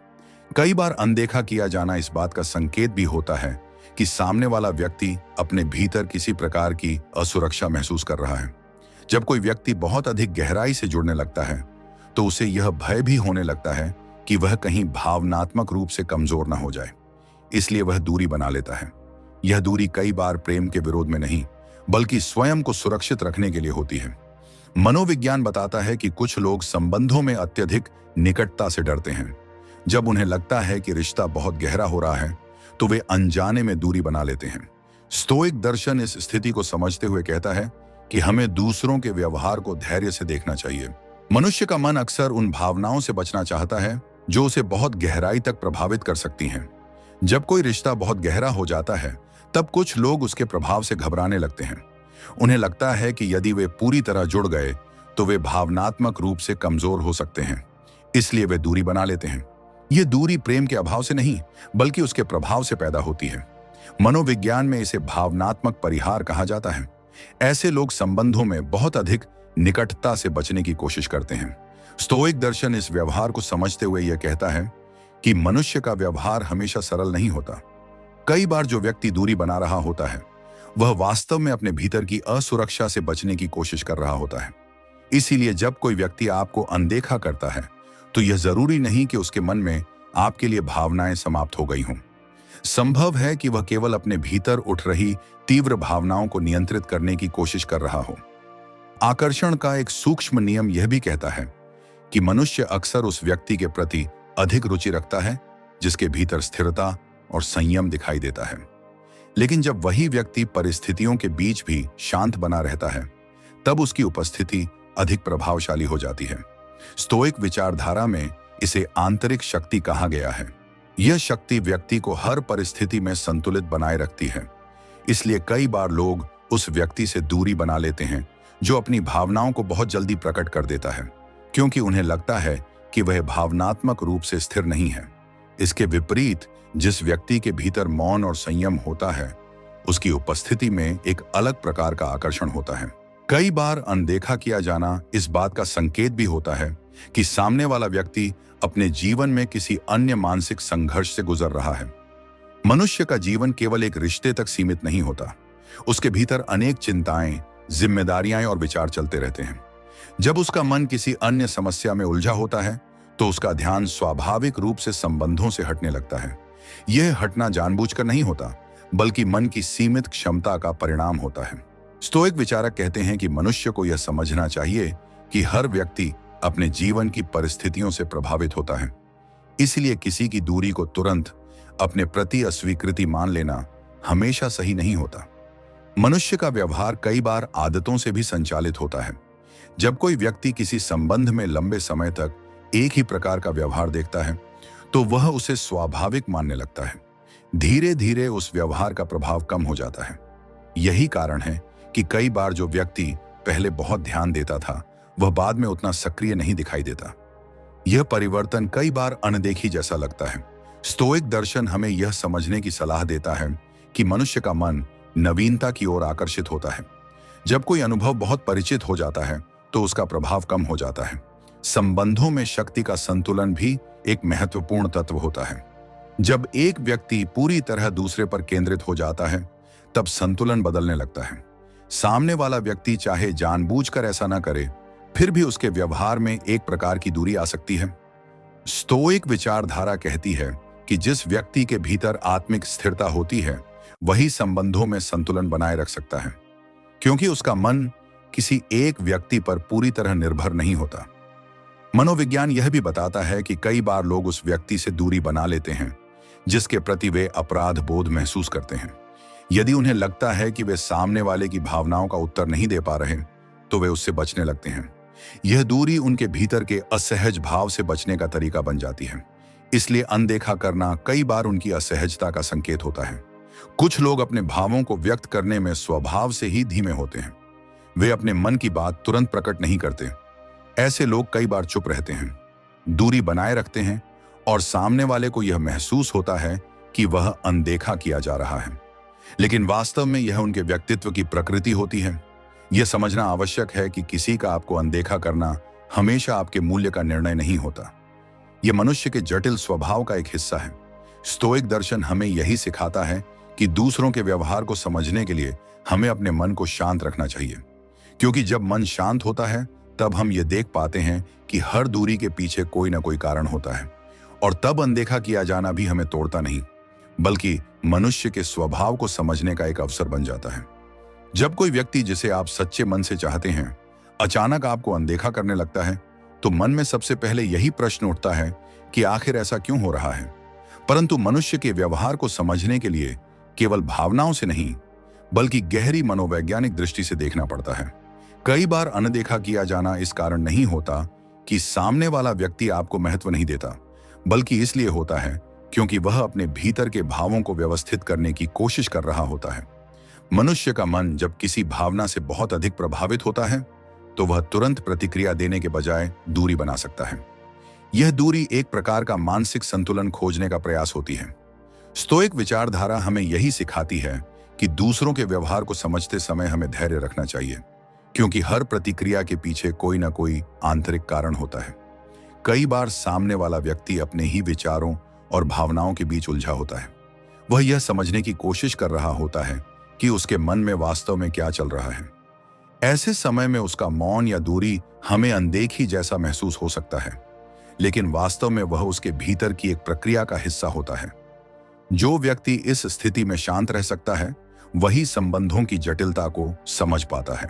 कई बार अनदेखा किया जाना इस बात का संकेत भी होता है कि सामने वाला व्यक्ति अपने भीतर किसी प्रकार की असुरक्षा महसूस कर रहा है। जब कोई व्यक्ति बहुत अधिक गहराई से जुड़ने लगता है, तो उसे यह भय भी होने लगता है कि वह कहीं भावनात्मक रूप से कमजोर न हो जाए, इसलिए वह दूरी बना लेता है। यह दूरी कई बार प्रेम के विरोध में नहीं, बल्कि स्वयं को सुरक्षित रखने के लिए होती है। मनोविज्ञान बताता है कि कुछ लोग संबंधों में अत्यधिक निकटता से डरते हैं। जब उन्हें लगता है कि रिश्ता बहुत गहरा हो रहा है, तो वे अनजाने में दूरी बना लेते हैं। स्टोइक दर्शन इस स्थिति को समझते हुए कहता है कि हमें दूसरों के व्यवहार को धैर्य से देखना चाहिए। मनुष्य का मन अक्सर उन भावनाओं से बचना चाहता है जो उसे बहुत गहराई तक प्रभावित कर सकती हैं। जब कोई रिश्ता बहुत गहरा हो जाता है, तब कुछ लोग उसके प्रभाव से घबराने लगते हैं। उन्हें लगता है कि यदि वे पूरी तरह जुड़ गए तो वे भावनात्मक रूप से कमजोर हो सकते हैं, इसलिए वे दूरी बना लेते हैं। यह दूरी प्रेम के अभाव से नहीं, बल्कि उसके प्रभाव से पैदा होती है। मनोविज्ञान में इसे भावनात्मक परिहार कहा जाता है। ऐसे लोग संबंधों में बहुत अधिक निकटता से बचने की कोशिश करते हैं। स्टोइक दर्शन इस व्यवहार को समझते हुए यह कहता है कि मनुष्य का व्यवहार हमेशा सरल नहीं होता। कई बार जो व्यक्ति दूरी बना रहा होता है, वह वास्तव में अपने भीतर की असुरक्षा से बचने की कोशिश कर रहा होता है। इसीलिए जब कोई व्यक्ति आपको अनदेखा करता है, तो यह जरूरी नहीं कि उसके मन में आपके लिए भावनाएं समाप्त हो गई हों। संभव है कि वह केवल अपने भीतर उठ रही तीव्र भावनाओं को नियंत्रित करने की कोशिश कर रहा हो। आकर्षण का एक सूक्ष्म नियम यह भी कहता है कि मनुष्य अक्सर उस व्यक्ति के प्रति अधिक रुचि रखता है जिसके भीतर स्थिरता और संयम दिखाई देता है। लेकिन जब वही व्यक्ति परिस्थितियों के बीच भी शांत बना रहता है, तब उसकी उपस्थिति अधिक प्रभावशाली हो जाती है। स्टोइक विचारधारा में इसे आंतरिक शक्ति कहा गया है। यह शक्ति व्यक्ति को हर परिस्थिति में संतुलित बनाए रखती है। इसलिए कई बार लोग उस व्यक्ति से दूरी बना लेते हैं जो अपनी भावनाओं को बहुत जल्दी प्रकट कर देता है, क्योंकि उन्हें लगता है कि वह भावनात्मक रूप से स्थिर नहीं है। इसके विपरीत जिस व्यक्ति के भीतर मौन और संयम होता है, उसकी उपस्थिति में एक अलग प्रकार का आकर्षण होता है। कई बार अनदेखा किया जाना इस बात का संकेत भी होता है कि सामने वाला व्यक्ति अपने जीवन में किसी अन्य मानसिक संघर्ष से गुजर रहा है। मनुष्य का जीवन केवल एक रिश्ते तक सीमित नहीं होता। उसके भीतर अनेक चिंताएं, जिम्मेदारियां और विचार चलते रहते हैं। जब उसका मन किसी अन्य समस्या में उलझा होता है, तो उसका ध्यान स्वाभाविक रूप से संबंधों से हटने लगता है। यह हटना जानबूझकर नहीं होता, बल्कि मन की सीमित क्षमता का परिणाम होता है। स्टोइक विचारक कहते हैं कि मनुष्य को यह समझना चाहिए कि हर व्यक्ति अपने जीवन की परिस्थितियों से प्रभावित होता है। इसलिए किसी की दूरी को तुरंत अपने प्रति अस्वीकृति मान लेना हमेशा सही नहीं होता। मनुष्य का व्यवहार कई बार आदतों से भी संचालित होता है। जब कोई व्यक्ति किसी संबंध में लंबे समय तक एक ही प्रकार का व्यवहार देखता है, तो वह उसे स्वाभाविक मानने लगता है। धीरे धीरे उस व्यवहार का प्रभाव कम हो जाता है। यही कारण है कि कई बार जो व्यक्ति पहले बहुत ध्यान देता था, वह बाद में उतना सक्रिय नहीं दिखाई देता। यह परिवर्तन कई बार अनदेखी जैसा लगता है। स्टोइक दर्शन हमें यह समझने की सलाह देता है कि मनुष्य का मन नवीनता की ओर आकर्षित होता है। जब कोई अनुभव बहुत परिचित हो जाता है, तो उसका प्रभाव कम हो जाता है। संबंधों में शक्ति का संतुलन भी एक महत्वपूर्ण तत्व होता है। जब एक व्यक्ति पूरी तरह दूसरे पर केंद्रित हो जाता है, तब संतुलन बदलने लगता है। सामने वाला व्यक्ति चाहे जानबूझकर ऐसा न करे, फिर भी उसके व्यवहार में एक प्रकार की दूरी आ सकती है। स्टोइक विचारधारा कहती है कि जिस व्यक्ति के भीतर आत्मिक स्थिरता होती है, वही संबंधों में संतुलन बनाए रख सकता है, क्योंकि उसका मन किसी एक व्यक्ति पर पूरी तरह निर्भर नहीं होता। मनोविज्ञान यह भी बताता है कि कई बार लोग उस व्यक्ति से दूरी बना लेते हैं जिसके प्रति वे अपराध बोध महसूस करते हैं। यदि उन्हें लगता है कि वे सामने वाले की भावनाओं का उत्तर नहीं दे पा रहे, तो वे उससे बचने लगते हैं। यह दूरी उनके भीतर के असहज भाव से बचने का तरीका बन जाती है। इसलिए अनदेखा करना कई बार उनकी असहजता का संकेत होता है। कुछ लोग अपने भावों को व्यक्त करने में स्वभाव से ही धीमे होते हैं। वे अपने मन की बात तुरंत प्रकट नहीं करते। ऐसे लोग कई बार चुप रहते हैं, दूरी बनाए रखते हैं और सामने वाले को यह महसूस होता है कि वह अनदेखा किया जा रहा है, लेकिन वास्तव में यह उनके व्यक्तित्व की प्रकृति होती है। यह समझना आवश्यक है कि किसी का आपको अनदेखा करना हमेशा आपके मूल्य का निर्णय नहीं होता। यह मनुष्य के जटिल स्वभाव का एक हिस्सा है। स्टोइक दर्शन हमें यही सिखाता है कि दूसरों के व्यवहार को समझने के लिए हमें अपने मन को शांत रखना चाहिए, क्योंकि जब मन शांत होता है तब हम ये देख पाते हैं कि हर दूरी के पीछे कोई ना कोई कारण होता है, और तब अनदेखा किया जाना भी हमें तोड़ता नहीं, बल्कि मनुष्य के स्वभाव को समझने का एक अवसर बन जाता है। जब कोई व्यक्ति जिसे आप सच्चे मन से चाहते हैं अचानक आपको अनदेखा करने लगता है, तो मन में सबसे पहले यही प्रश्न उठता है कि आखिर ऐसा क्यों हो रहा है। परंतु मनुष्य के व्यवहार को समझने के लिए केवल भावनाओं से नहीं, बल्कि गहरी मनोवैज्ञानिक दृष्टि से देखना पड़ता है। कई बार अनदेखा किया जाना इस कारण नहीं होता कि सामने वाला व्यक्ति आपको महत्व नहीं देता, बल्कि इसलिए होता है क्योंकि वह अपने भीतर के भावों को व्यवस्थित करने की कोशिश कर रहा होता है। मनुष्य का मन जब किसी भावना से बहुत अधिक प्रभावित होता है तो वह तुरंत प्रतिक्रिया देने के बजाय दूरी बना सकता है। यह दूरी एक प्रकार का मानसिक संतुलन खोजने का प्रयास होती है। स्टोइक विचारधारा हमें यही सिखाती है कि दूसरों के व्यवहार को समझते समय हमें धैर्य रखना चाहिए, क्योंकि हर प्रतिक्रिया के पीछे कोई ना कोई आंतरिक कारण होता है। कई बार सामने वाला व्यक्ति अपने ही विचारों और भावनाओं के बीच उलझा होता है। वह यह समझने की कोशिश कर रहा होता है कि उसके मन में वास्तव में क्या चल रहा है। ऐसे समय में उसका मौन या दूरी हमें अनदेखी जैसा महसूस हो सकता है, लेकिन वास्तव में वह उसके भीतर की एक प्रक्रिया का हिस्सा होता है। जो व्यक्ति इस स्थिति में शांत रह सकता है वही संबंधों की जटिलता को समझ पाता है।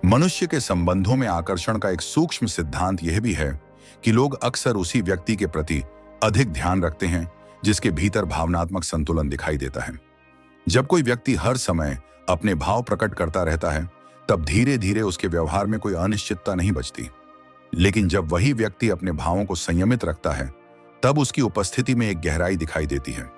मनुष्य के संबंधों में आकर्षण का एक सूक्ष्म सिद्धांत यह भी है कि लोग अक्सर उसी व्यक्ति के प्रति अधिक ध्यान रखते हैं जिसके भीतर भावनात्मक संतुलन दिखाई देता है। जब कोई व्यक्ति हर समय अपने भाव प्रकट करता रहता है तब धीरे धीरे उसके व्यवहार में कोई अनिश्चितता नहीं बचती, लेकिन जब वही व्यक्ति अपने भावों को संयमित रखता है तब उसकी उपस्थिति में एक गहराई दिखाई देती है।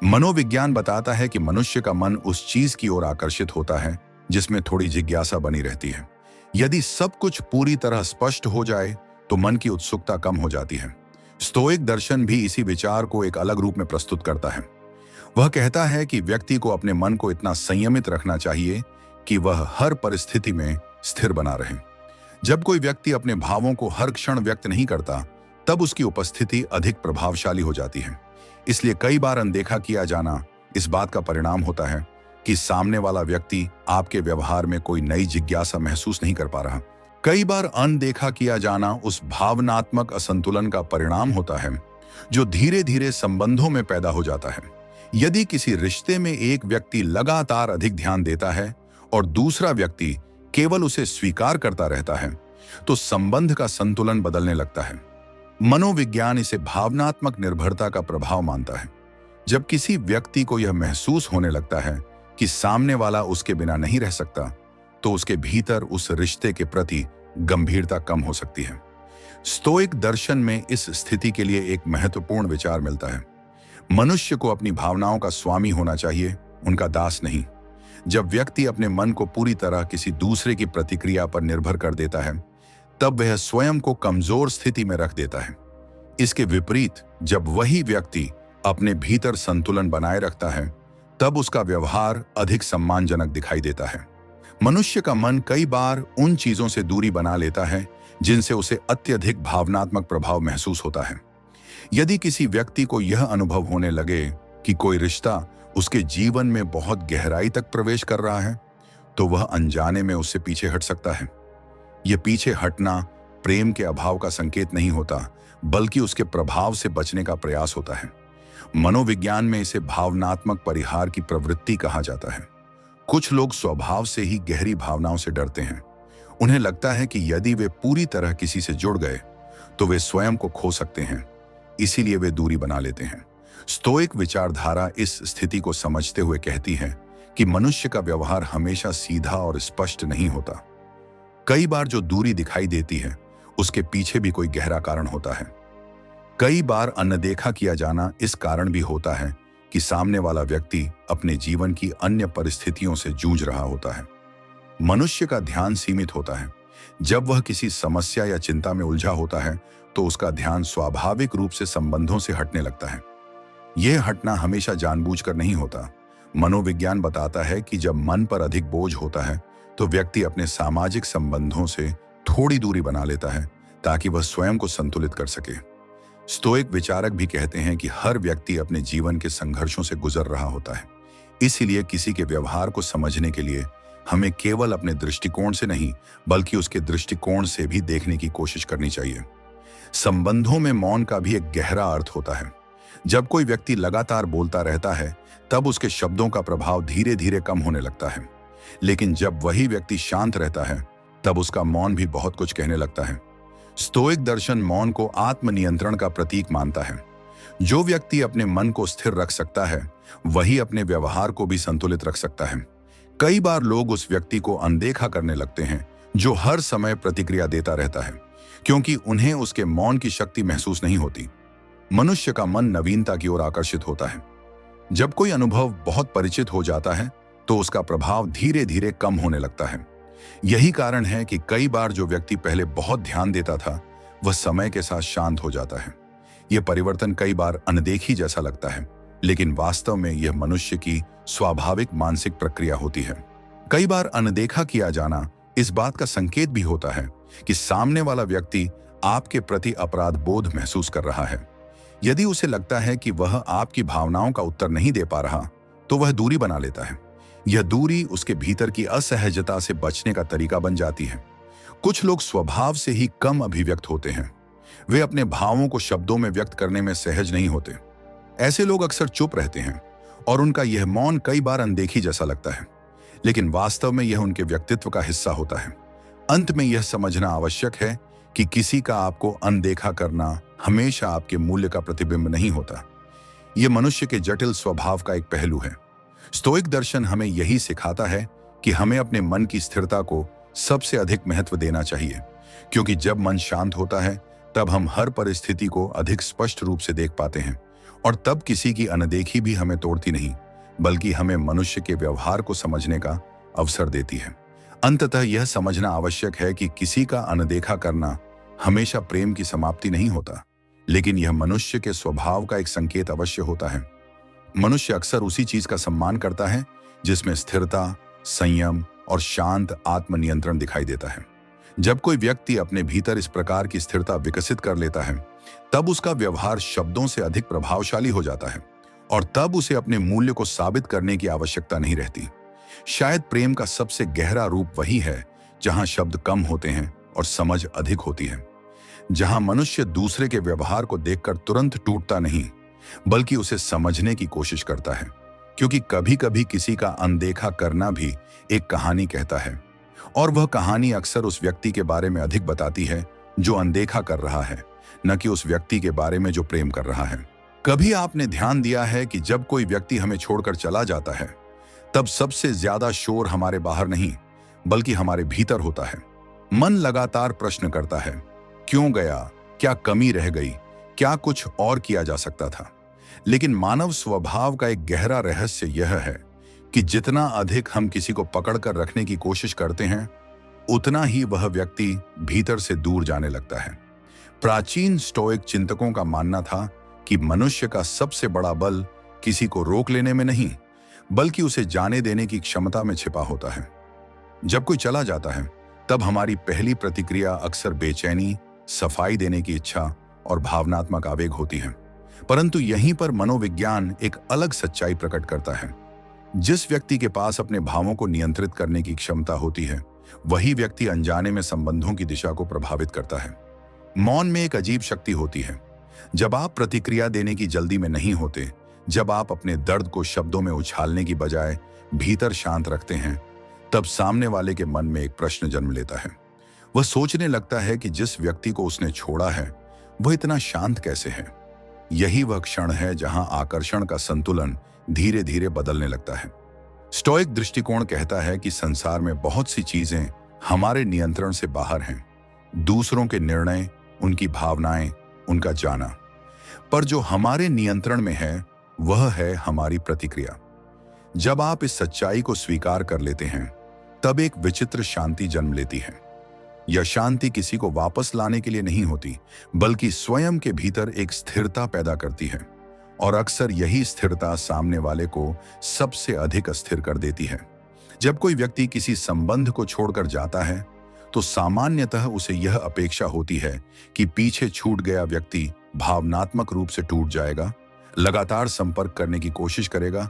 मनोविज्ञान बताता है कि मनुष्य का मन उस चीज की ओर आकर्षित होता है जिसमें थोड़ी जिज्ञासा बनी रहती है। यदि सब कुछ पूरी तरह स्पष्ट हो जाए तो मन की उत्सुकता कम हो जाती है। स्टोइक दर्शन भी इसी विचार को एक अलग रूप में प्रस्तुत करता है। वह कहता है कि व्यक्ति को अपने मन को इतना संयमित रखना चाहिए कि वह हर परिस्थिति में स्थिर बना रहे। जब कोई व्यक्ति अपने भावों को हर क्षण व्यक्त नहीं करता तब उसकी उपस्थिति अधिक प्रभावशाली हो जाती है। इसलिए कई बार अनदेखा किया जाना इस बात का परिणाम होता है कि सामने वाला व्यक्ति आपके व्यवहार में कोई नई जिज्ञासा महसूस नहीं कर पा रहा। कई बार अनदेखा किया जाना उस भावनात्मक असंतुलन का परिणाम होता है जो धीरे धीरे संबंधों में पैदा हो जाता है। यदि किसी रिश्ते में एक व्यक्ति लगातार अधिक ध्यान देता है और दूसरा व्यक्ति केवल उसे स्वीकार करता रहता है तो संबंध का संतुलन बदलने लगता है। मनोविज्ञान इसे भावनात्मक निर्भरता का प्रभाव मानता है। जब किसी व्यक्ति को यह महसूस होने लगता है कि सामने वाला उसके बिना नहीं रह सकता तो उसके भीतर उस रिश्ते के प्रति गंभीरता कम हो सकती है। स्टोइक दर्शन में इस स्थिति के लिए एक महत्वपूर्ण विचार मिलता है। मनुष्य को अपनी भावनाओं का स्वामी होना चाहिए, उनका दास नहीं। जब व्यक्ति अपने मन को पूरी तरह किसी दूसरे की प्रतिक्रिया पर निर्भर कर देता है तब वह स्वयं को कमजोर स्थिति में रख देता है। इसके विपरीत जब वही व्यक्ति अपने भीतर संतुलन बनाए रखता है तब उसका व्यवहार अधिक सम्मानजनक दिखाई देता है। मनुष्य का मन कई बार उन चीजों से दूरी बना लेता है जिनसे उसे अत्यधिक भावनात्मक प्रभाव महसूस होता है। यदि किसी व्यक्ति को यह अनुभव होने लगे कि कोई रिश्ता उसके जीवन में बहुत गहराई तक प्रवेश कर रहा है तो वह अनजाने में उससे पीछे हट सकता है। यह पीछे हटना प्रेम के अभाव का संकेत नहीं होता, बल्कि उसके प्रभाव से बचने का प्रयास होता है। मनोविज्ञान में इसे भावनात्मक परिहार की प्रवृत्ति कहा जाता है। कुछ लोग स्वभाव से ही गहरी भावनाओं से डरते हैं। उन्हें लगता है कि यदि वे पूरी तरह किसी से जुड़ गए तो वे स्वयं को खो सकते हैं, इसीलिए वे दूरी बना लेते हैं। स्टोइक विचारधारा इस स्थिति को समझते हुए कहती है कि मनुष्य का व्यवहार हमेशा सीधा और स्पष्ट नहीं होता। कई बार जो दूरी दिखाई देती है उसके पीछे भी कोई गहरा कारण होता है। कई बार अनदेखा किया जाना इस कारण भी होता है कि सामने वाला व्यक्ति अपने जीवन की अन्य परिस्थितियों से जूझ रहा होता है। मनुष्य का ध्यान सीमित होता है। जब वह किसी समस्या या चिंता में उलझा होता है तो उसका ध्यान स्वाभाविक रूप से संबंधों से हटने लगता है। यह हटना हमेशा जानबूझकर नहीं होता। मनोविज्ञान बताता है कि जब मन पर अधिक बोझ होता है तो व्यक्ति अपने सामाजिक संबंधों से थोड़ी दूरी बना लेता है ताकि वह स्वयं को संतुलित कर सके। स्टोइक विचारक भी कहते हैं कि हर व्यक्ति अपने जीवन के संघर्षों से गुजर रहा होता है। इसीलिए किसी के व्यवहार को समझने के लिए हमें केवल अपने दृष्टिकोण से नहीं बल्कि उसके दृष्टिकोण से भी देखने की कोशिश करनी चाहिए। संबंधों में मौन का भी एक गहरा अर्थ होता है। जब कोई व्यक्ति लगातार बोलता रहता है तब उसके शब्दों का प्रभाव धीरे धीरे कम होने लगता है, लेकिन जब वही व्यक्ति शांत रहता है तब उसका मौन भी बहुत कुछ कहने लगता है। स्टोइक दर्शन मौन को आत्मनियंत्रण का प्रतीक मानता है। जो व्यक्ति अपने मन को स्थिर रख सकता है वही अपने व्यवहार को भी संतुलित रख सकता है। कई बार लोग उस व्यक्ति को अनदेखा करने लगते हैं जो हर समय प्रतिक्रिया देता रहता है, क्योंकि उन्हें उसके मौन की शक्ति महसूस नहीं होती। मनुष्य का मन नवीनता की ओर आकर्षित होता है। जब कोई अनुभव बहुत परिचित हो जाता है तो उसका प्रभाव धीरे धीरे कम होने लगता है। यही कारण है कि कई बार जो व्यक्ति पहले बहुत ध्यान देता था वह समय के साथ शांत हो जाता है। यह परिवर्तन कई बार अनदेखी जैसा लगता है, लेकिन वास्तव में यह मनुष्य की स्वाभाविक मानसिक प्रक्रिया होती है। कई बार अनदेखा किया जाना इस बात का संकेत भी होता है कि सामने वाला व्यक्ति आपके प्रति अपराध बोध महसूस कर रहा है। यदि उसे लगता है कि वह आपकी भावनाओं का उत्तर नहीं दे पा रहा तो वह दूरी बना लेता है। यह दूरी उसके भीतर की असहजता से बचने का तरीका बन जाती है। कुछ लोग स्वभाव से ही कम अभिव्यक्त होते हैं। वे अपने भावों को शब्दों में व्यक्त करने में सहज नहीं होते। ऐसे लोग अक्सर चुप रहते हैं और उनका यह मौन कई बार अनदेखी जैसा लगता है, लेकिन वास्तव में यह उनके व्यक्तित्व का हिस्सा होता है। अंत में यह समझना आवश्यक है कि किसी का आपको अनदेखा करना हमेशा आपके मूल्य का प्रतिबिंब नहीं होता। यह मनुष्य के जटिल स्वभाव का एक पहलू है। स्टोइक दर्शन हमें यही सिखाता है कि हमें अपने मन की स्थिरता को सबसे अधिक महत्व देना चाहिए, क्योंकि जब मन शांत होता है तब हम हर परिस्थिति को अधिक स्पष्ट रूप से देख पाते हैं और तब किसी की अनदेखी भी हमें तोड़ती नहीं बल्कि हमें मनुष्य के व्यवहार को समझने का अवसर देती है। अंततः यह समझना आवश्यक है कि किसी का अनदेखा करना हमेशा प्रेम की समाप्ति नहीं होता, लेकिन यह मनुष्य के स्वभाव का एक संकेत अवश्य होता है। मनुष्य अक्सर उसी चीज का सम्मान करता है जिसमें स्थिरता, संयम और शांत आत्मनियंत्रण दिखाई देता है। जब कोई व्यक्ति अपने भीतर इस प्रकार की स्थिरता विकसित कर लेता है तब उसका व्यवहार शब्दों से अधिक प्रभावशाली हो जाता है और तब उसे अपने मूल्य को साबित करने की आवश्यकता नहीं रहती। शायद प्रेम का सबसे गहरा रूप वही है जहां शब्द कम होते हैं और समझ अधिक होती है, जहां मनुष्य दूसरे के व्यवहार को देखकर तुरंत टूटता नहीं बल्कि उसे समझने की कोशिश करता है, क्योंकि कभी कभी किसी का अनदेखा करना भी एक कहानी कहता है और वह कहानी अक्सर उस व्यक्ति के बारे में अधिक बताती है जो अनदेखा कर रहा है, न कि उस व्यक्ति के बारे में जो प्रेम कर रहा है। कभी आपने ध्यान दिया है कि जब कोई व्यक्ति हमें छोड़कर चला जाता है तब सबसे ज्यादा शोर हमारे बाहर नहीं बल्कि हमारे भीतर होता है। मन लगातार प्रश्न करता है, क्यों गया, क्या कमी रह गई, क्या कुछ और किया जा सकता था। लेकिन मानव स्वभाव का एक गहरा रहस्य यह है कि जितना अधिक हम किसी को पकड़कर रखने की कोशिश करते हैं उतना ही वह व्यक्ति भीतर से दूर जाने लगता है। प्राचीन स्टोइक चिंतकों का मानना था कि मनुष्य का सबसे बड़ा बल किसी को रोक लेने में नहीं बल्कि उसे जाने देने की क्षमता में छिपा होता है। जब कोई चला जाता है तब हमारी पहली प्रतिक्रिया अक्सर बेचैनी, सफाई देने की इच्छा और भावनात्मक आवेग होती है, परंतु यहीं पर मनोविज्ञान एक अलग सच्चाई प्रकट करता है। जिस व्यक्ति के पास अपने भावों को नियंत्रित करने की क्षमता होती है वही व्यक्ति अनजाने में संबंधों की दिशा को प्रभावित करता है। मौन में एक अजीब शक्ति होती है। जब आप प्रतिक्रिया देने की जल्दी में नहीं होते, जब आप अपने दर्द को शब्दों में उछालने की बजाय भीतर शांत रखते हैं, तब सामने वाले के मन में एक प्रश्न जन्म लेता है। वह सोचने लगता है कि जिस व्यक्ति को उसने छोड़ा है वह इतना शांत कैसे है। यही वह क्षण है जहां आकर्षण का संतुलन धीरे धीरे बदलने लगता है। स्टोइक दृष्टिकोण कहता है कि संसार में बहुत सी चीजें हमारे नियंत्रण से बाहर हैं। दूसरों के निर्णय, उनकी भावनाएं, उनका जाना। पर जो हमारे नियंत्रण में है वह है हमारी प्रतिक्रिया। जब आप इस सच्चाई को स्वीकार कर लेते हैं तब एक विचित्र शांति जन्म लेती है। यह शांति किसी को वापस लाने के लिए नहीं होती, बल्कि स्वयं के भीतर एक स्थिरता पैदा करती है, और अक्सर यही स्थिरता सामने वाले को सबसे अधिक अस्थिर कर देती है। जब कोई व्यक्ति किसी संबंध को छोड़कर जाता है तो सामान्यतः उसे यह अपेक्षा होती है कि पीछे छूट गया व्यक्ति भावनात्मक रूप से टूट जाएगा, लगातार संपर्क करने की कोशिश करेगा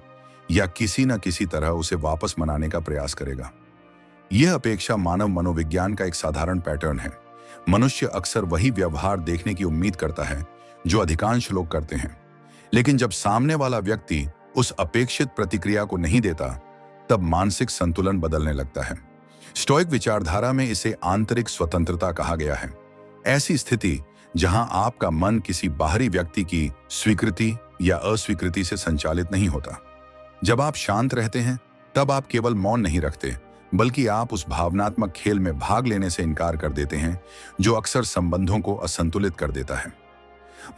या किसी न किसी तरह उसे वापस मनाने का प्रयास करेगा। यह अपेक्षा मानव मनोविज्ञान का एक साधारण पैटर्न है। मनुष्य अक्सर वही व्यवहार देखने की उम्मीद करता है जो अधिकांश लोग करते हैं, लेकिन जब सामने वाला व्यक्ति उस अपेक्षित प्रतिक्रिया को नहीं देता तब मानसिक संतुलन बदलने लगता है। स्टोइक विचारधारा में इसे आंतरिक स्वतंत्रता कहा गया है। ऐसी स्थिति जहां आपका मन किसी बाहरी व्यक्ति की स्वीकृति या अस्वीकृति से संचालित नहीं होता। जब आप शांत रहते हैं तब आप केवल मौन नहीं रखते, बल्कि आप उस भावनात्मक खेल में भाग लेने से इनकार कर देते हैं जो अक्सर संबंधों को असंतुलित कर देता है।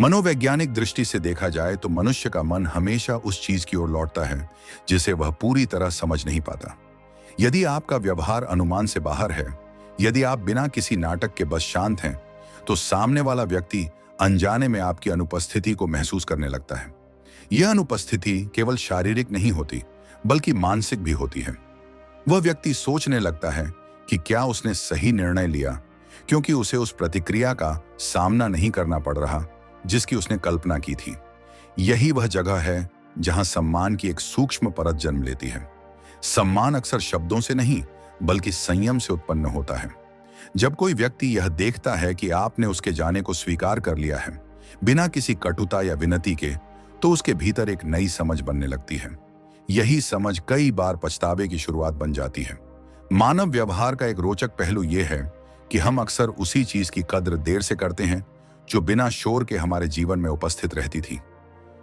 मनोवैज्ञानिक दृष्टि से देखा जाए तो मनुष्य का मन हमेशा उस चीज की ओर लौटता है जिसे वह पूरी तरह समझ नहीं पाता। यदि आपका व्यवहार अनुमान से बाहर है, यदि आप बिना किसी नाटक के बस शांत हैं, तो सामने वाला व्यक्ति अनजाने में आपकी अनुपस्थिति को महसूस करने लगता है। यह अनुपस्थिति केवल शारीरिक नहीं होती, बल्कि मानसिक भी होती है। वह व्यक्ति सोचने लगता है कि क्या उसने सही निर्णय लिया, क्योंकि उसे उस प्रतिक्रिया का सामना नहीं करना पड़ रहा जिसकी उसने कल्पना की थी। यही वह जगह है जहां सम्मान की एक सूक्ष्म परत जन्म लेती है। सम्मान अक्सर शब्दों से नहीं, बल्कि संयम से उत्पन्न होता है। जब कोई व्यक्ति यह देखता है कि आपने उसके जाने को स्वीकार कर लिया है बिना किसी कटुता या विनती के, तो उसके भीतर एक नई समझ बनने लगती है। यही समझ कई बार पछतावे की शुरुआत बन जाती है। मानव व्यवहार का एक रोचक पहलू यह है कि हम अक्सर उसी चीज की कद्र देर से करते हैं जो बिना शोर के हमारे जीवन में उपस्थित रहती थी।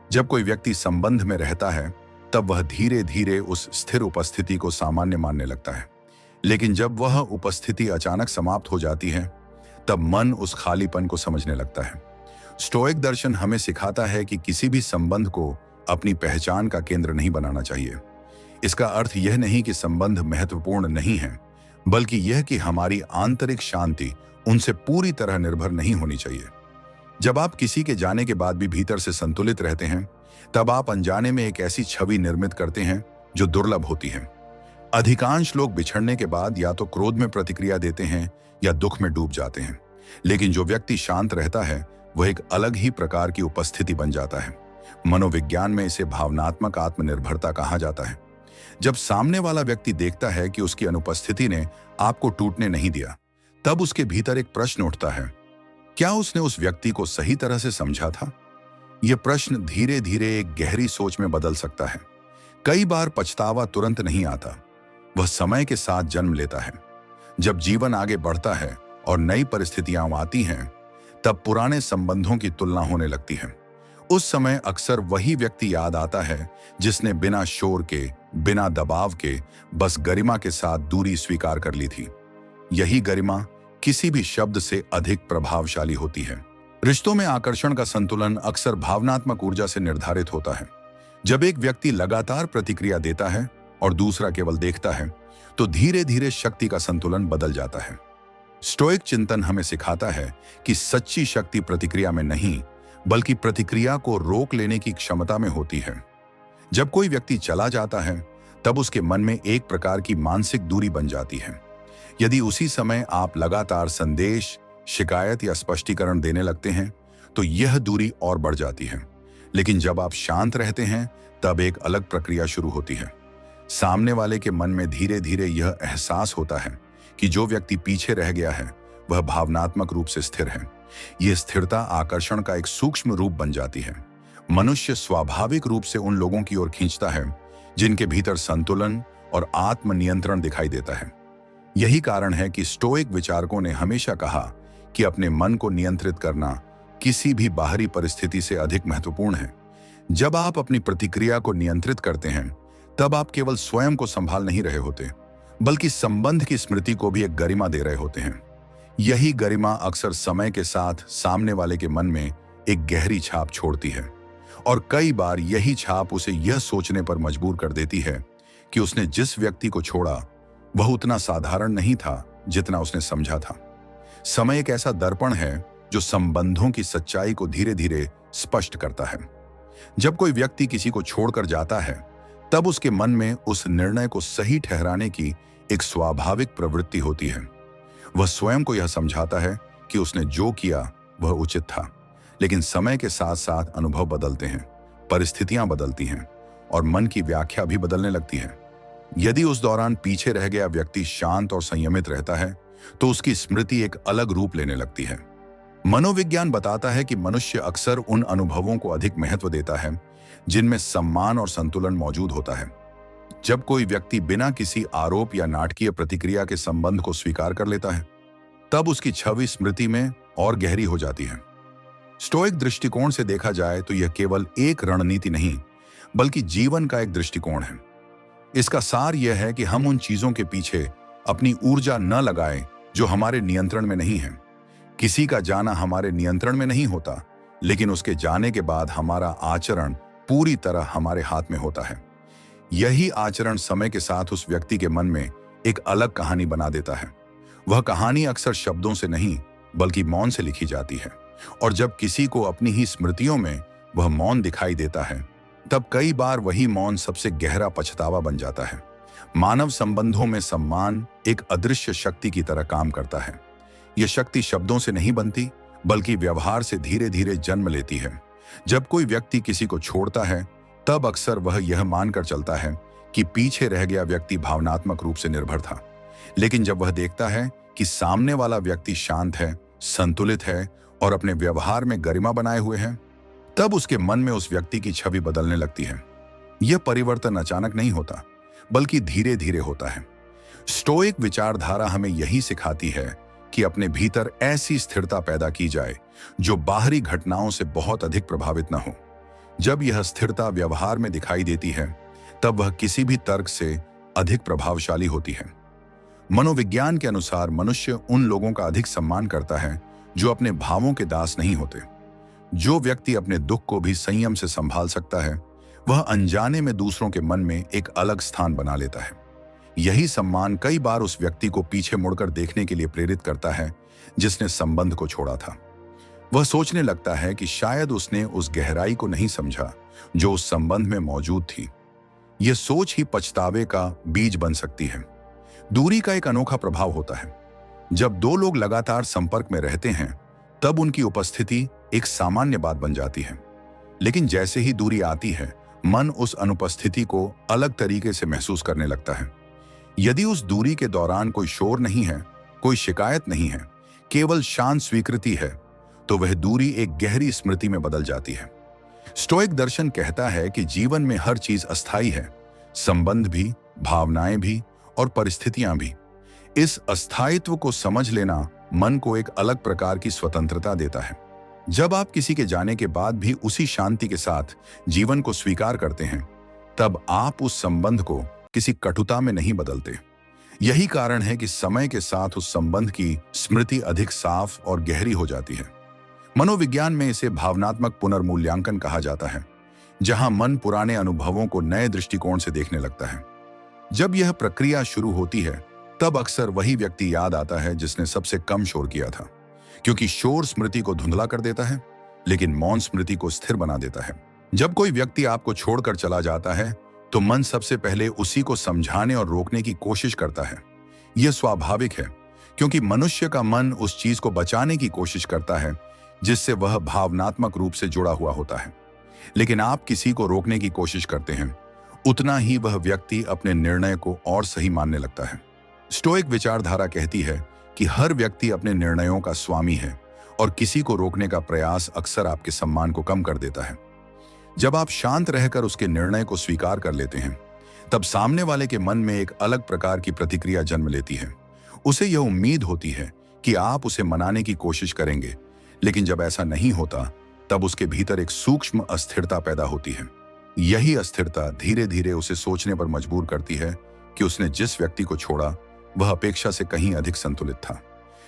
जब कोई व्यक्ति संबंध में रहता है तब वह धीरे धीरे उस स्थिर उपस्थिति को सामान्य मानने लगता है, लेकिन जब वह उपस्थिति अचानक समाप्त हो जाती है तब मन उस खालीपन को समझने लगता है। स्टोइक दर्शन हमें सिखाता है कि किसी भी संबंध को अपनी पहचान का केंद्र नहीं बनाना चाहिए। इसका अर्थ यह नहीं कि संबंध महत्वपूर्ण नहीं है, बल्कि यह कि हमारी आंतरिक शांति उनसे पूरी तरह निर्भर नहीं होनी चाहिए। जब आप किसी के जाने के बाद भी भीतर से संतुलित रहते हैं, तब आप अनजाने में एक ऐसी छवि निर्मित करते हैं जो दुर्लभ होती है। अधिकांश लोग बिछड़ने के बाद या तो क्रोध में प्रतिक्रिया देते हैं या दुख में डूब जाते हैं, लेकिन जो व्यक्ति शांत रहता है वह एक अलग ही प्रकार की उपस्थिति बन जाता है। मनोविज्ञान में इसे भावनात्मक आत्मनिर्भरता कहा जाता है। जब सामने वाला व्यक्ति देखता है कि उसकी अनुपस्थिति ने आपको टूटने नहीं दिया, तब उसके भीतर एक प्रश्न उठता है, क्या उसने उस व्यक्ति को सही तरह से समझा था? यह प्रश्न धीरे धीरे एक गहरी सोच में बदल सकता है। कई बार पछतावा तुरंत नहीं आता, वह समय के साथ जन्म लेता है। जब जीवन आगे बढ़ता है और नई परिस्थितियां आती हैं, तब पुराने संबंधों की तुलना होने लगती है। उस समय अक्सर वही व्यक्ति याद आता है जिसने बिना शोर के, बिना दबाव के, बस गरिमा के साथ दूरी स्वीकार कर ली थी। यही गरिमा किसी भी शब्द से अधिक प्रभावशाली होती है। रिश्तों में आकर्षण का संतुलन अक्सर भावनात्मक ऊर्जा से निर्धारित होता है। जब एक व्यक्ति लगातार प्रतिक्रिया देता है और दूसरा केवल देखता है, तो धीरे धीरे शक्ति का संतुलन बदल जाता है। स्टोइक चिंतन हमें सिखाता है कि सच्ची शक्ति प्रतिक्रिया में नहीं, बल्कि प्रतिक्रिया को रोक लेने की क्षमता में होती है। जब कोई व्यक्ति चला जाता है, तब उसके मन में एक प्रकार की मानसिक दूरी बन जाती है। यदि उसी समय आप लगातार संदेश, शिकायत या स्पष्टीकरण देने लगते हैं, तो यह दूरी और बढ़ जाती है। लेकिन जब आप शांत रहते हैं, तब एक अलग प्रक्रिया शुरू होती है। सामने वाले के मन में धीरे धीरे यह एहसास होता है कि जो व्यक्ति पीछे रह गया है वह भावनात्मक रूप से स्थिर है। यह स्थिरता आकर्षण का एक सूक्ष्म रूप बन जाती है। मनुष्य स्वाभाविक रूप से उन लोगों की ओर खींचता है जिनके भीतर संतुलन और आत्मनियंत्रण दिखाई देता है। यही कारण है कि स्टोइक विचारकों ने हमेशा कहा कि अपने मन को नियंत्रित करना किसी भी बाहरी परिस्थिति से अधिक महत्वपूर्ण है। जब आप अपनी प्रतिक्रिया को नियंत्रित करते हैं, तब आप केवल स्वयं को संभाल नहीं रहे होते, बल्कि संबंध की स्मृति को भी एक गरिमा दे रहे होते हैं। यही गरिमा अक्सर समय के साथ सामने वाले के मन में एक गहरी छाप छोड़ती है और कई बार यही छाप उसे यह सोचने पर मजबूर कर देती है कि उसने जिस व्यक्ति को छोड़ा वह उतना साधारण नहीं था जितना उसने समझा था। समय एक ऐसा दर्पण है जो संबंधों की सच्चाई को धीरे धीरे स्पष्ट करता है। जब कोई व्यक्ति किसी को छोड़कर जाता है तब उसके मन में उस निर्णय को सही ठहराने की एक स्वाभाविक प्रवृत्ति होती है। वह स्वयं को यह समझाता है कि उसने जो किया वह उचित था। लेकिन समय के साथ साथ अनुभव बदलते हैं, परिस्थितियां बदलती हैं और मन की व्याख्या भी बदलने लगती है। यदि उस दौरान पीछे रह गया व्यक्ति शांत और संयमित रहता है तो उसकी स्मृति एक अलग रूप लेने लगती है। मनोविज्ञान बताता है कि मनुष्य अक्सर उन अनुभवों को अधिक महत्व देता है जिनमें सम्मान और संतुलन मौजूद होता है। जब कोई व्यक्ति बिना किसी आरोप या नाटकीय प्रतिक्रिया के संबंध को स्वीकार कर लेता है तब उसकी छवि स्मृति में और गहरी हो जाती है। स्टोइक दृष्टिकोण से देखा जाए तो यह केवल एक रणनीति नहीं बल्कि जीवन का एक दृष्टिकोण है। इसका सार यह है कि हम उन चीजों के पीछे अपनी ऊर्जा न लगाएं जो हमारे नियंत्रण में नहीं है। किसी का जाना हमारे नियंत्रण में नहीं होता, लेकिन उसके जाने के बाद हमारा आचरण पूरी तरह हमारे हाथ में होता है। यही आचरण समय के साथ उस व्यक्ति के मन में एक अलग कहानी बना देता है। वह कहानी अक्सर शब्दों से नहीं बल्कि मौन से लिखी जाती है, और जब किसी को अपनी ही स्मृतियों में वह मौन दिखाई देता है तब कई बार वही मौन सबसे गहरा पछतावा बन जाता है। मानव संबंधों में सम्मान एक अदृश्य शक्ति की तरह काम करता है। यह शक्ति शब्दों से नहीं बनती बल्कि व्यवहार से धीरे धीरे जन्म लेती है। जब कोई व्यक्ति किसी को छोड़ता है तब अक्सर वह यह मानकर चलता है कि पीछे रह गया व्यक्ति भावनात्मक रूप से निर्भर था, लेकिन जब वह देखता है कि सामने वाला व्यक्ति शांत है, संतुलित है और अपने व्यवहार में गरिमा बनाए हुए है, तब उसके मन में उस व्यक्ति की छवि बदलने लगती है। यह परिवर्तन अचानक नहीं होता बल्कि धीरे धीरे होता है। स्टोइक विचारधारा हमें यही सिखाती है कि अपने भीतर ऐसी स्थिरता पैदा की जाए जो बाहरी घटनाओं से बहुत अधिक प्रभावित न हो। जब यह स्थिरता व्यवहार में दिखाई देती है तब वह किसी भी तर्क से अधिक प्रभावशाली होती है। मनोविज्ञान के अनुसार मनुष्य उन लोगों का अधिक सम्मान करता है जो अपने भावों के दास नहीं होते। जो व्यक्ति अपने दुख को भी संयम से संभाल सकता है वह अनजाने में दूसरों के मन में एक अलग स्थान बना लेता है। यही सम्मान कई बार उस व्यक्ति को पीछे मुड़कर देखने के लिए प्रेरित करता है जिसने संबंध को छोड़ा था। वह सोचने लगता है कि शायद उसने उस गहराई को नहीं समझा जो उस संबंध में मौजूद थी। यह सोच ही पछतावे का बीज बन सकती है। दूरी का एक अनोखा प्रभाव होता है। जब दो लोग लगातार संपर्क में रहते हैं तब उनकी उपस्थिति एक सामान्य बात बन जाती है, लेकिन जैसे ही दूरी आती है मन उस अनुपस्थिति को अलग तरीके से महसूस करने लगता है। यदि उस दूरी के दौरान कोई शोर नहीं है, कोई शिकायत नहीं है, केवल शांत स्वीकृति है, तो वह दूरी एक गहरी स्मृति में बदल जाती है। स्टोइक दर्शन कहता है कि जीवन में हर चीज अस्थायी है, संबंध भी, भावनाएं भी और परिस्थितियां भी। इस अस्थायित्व को समझ लेना मन को एक अलग प्रकार की स्वतंत्रता देता है। जब आप किसी के जाने के बाद भी उसी शांति के साथ जीवन को स्वीकार करते हैं तब आप उस संबंध को किसी कटुता में नहीं बदलते। यही कारण है कि समय के साथ उस संबंध की स्मृति अधिक साफ और गहरी हो जाती है। मनोविज्ञान में इसे भावनात्मक पुनर्मूल्यांकन कहा जाता है, जहां मन पुराने अनुभवों को नए दृष्टिकोण से देखने लगता है। जब यह प्रक्रिया शुरू होती है तब अक्सर वही व्यक्ति याद आता है जिसने सबसे कम शोर किया था, क्योंकि शोर स्मृति को धुंधला कर देता है लेकिन मौन स्मृति को स्थिर बना देता है। जब कोई व्यक्ति आपको छोड़कर चला जाता है तो मन सबसे पहले उसी को समझाने और रोकने की कोशिश करता है। यह स्वाभाविक है क्योंकि मनुष्य का मन उस चीज को बचाने की कोशिश करता है जिससे वह भावनात्मक रूप से जुड़ा हुआ होता है। लेकिन आप किसी को रोकने की कोशिश करते हैं, उतना ही वह व्यक्ति अपने निर्णय को और सही मानने लगता है। स्टोइक विचारधारा कहती है कि हर व्यक्ति अपने निर्णयों का स्वामी है और किसी को रोकने का प्रयास अक्सर आपके सम्मान को कम कर देता है। जब आप शांत रहकर उसके निर्णय को स्वीकार कर लेते हैं तब सामने वाले के मन में एक अलग प्रकार की प्रतिक्रिया जन्म लेती है। उसे यह उम्मीद होती है कि आप उसे मनाने की कोशिश करेंगे, लेकिन जब ऐसा नहीं होता तब उसके भीतर एक सूक्ष्म अस्थिरता पैदा होती है। यही अस्थिरता धीरे धीरे उसे सोचने पर मजबूर करती है कि उसने जिस व्यक्ति को छोड़ा वह अपेक्षा से कहीं अधिक संतुलित था।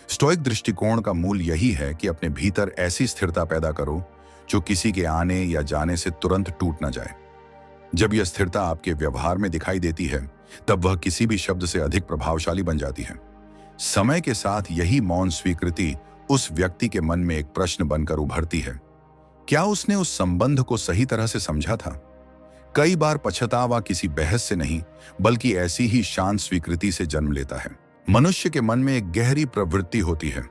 स्टोइक दृष्टिकोण का मूल यही है कि अपने भीतर ऐसी स्थिरता पैदा करो जो किसी के आने या जाने से तुरंत टूट ना जाए। जब यह स्थिरता आपके व्यवहार में दिखाई देती है, तब वह किसी भी शब्द से अधिक प्रभावशाली बन जाती है। समय के साथ यही मौन स्वीकृति उस व्यक्ति के मन में एक प्रश्न बनकर उभरती है। क्या उसने उस संबंध को सही तरह से समझा था? कई बार पछतावा किसी बहस से नहीं, बल्कि ऐसी ही शांत स्वीकृति से जन्म लेता है। मनुष्य के मन में एक गहरी प्रवृत्ति होती है।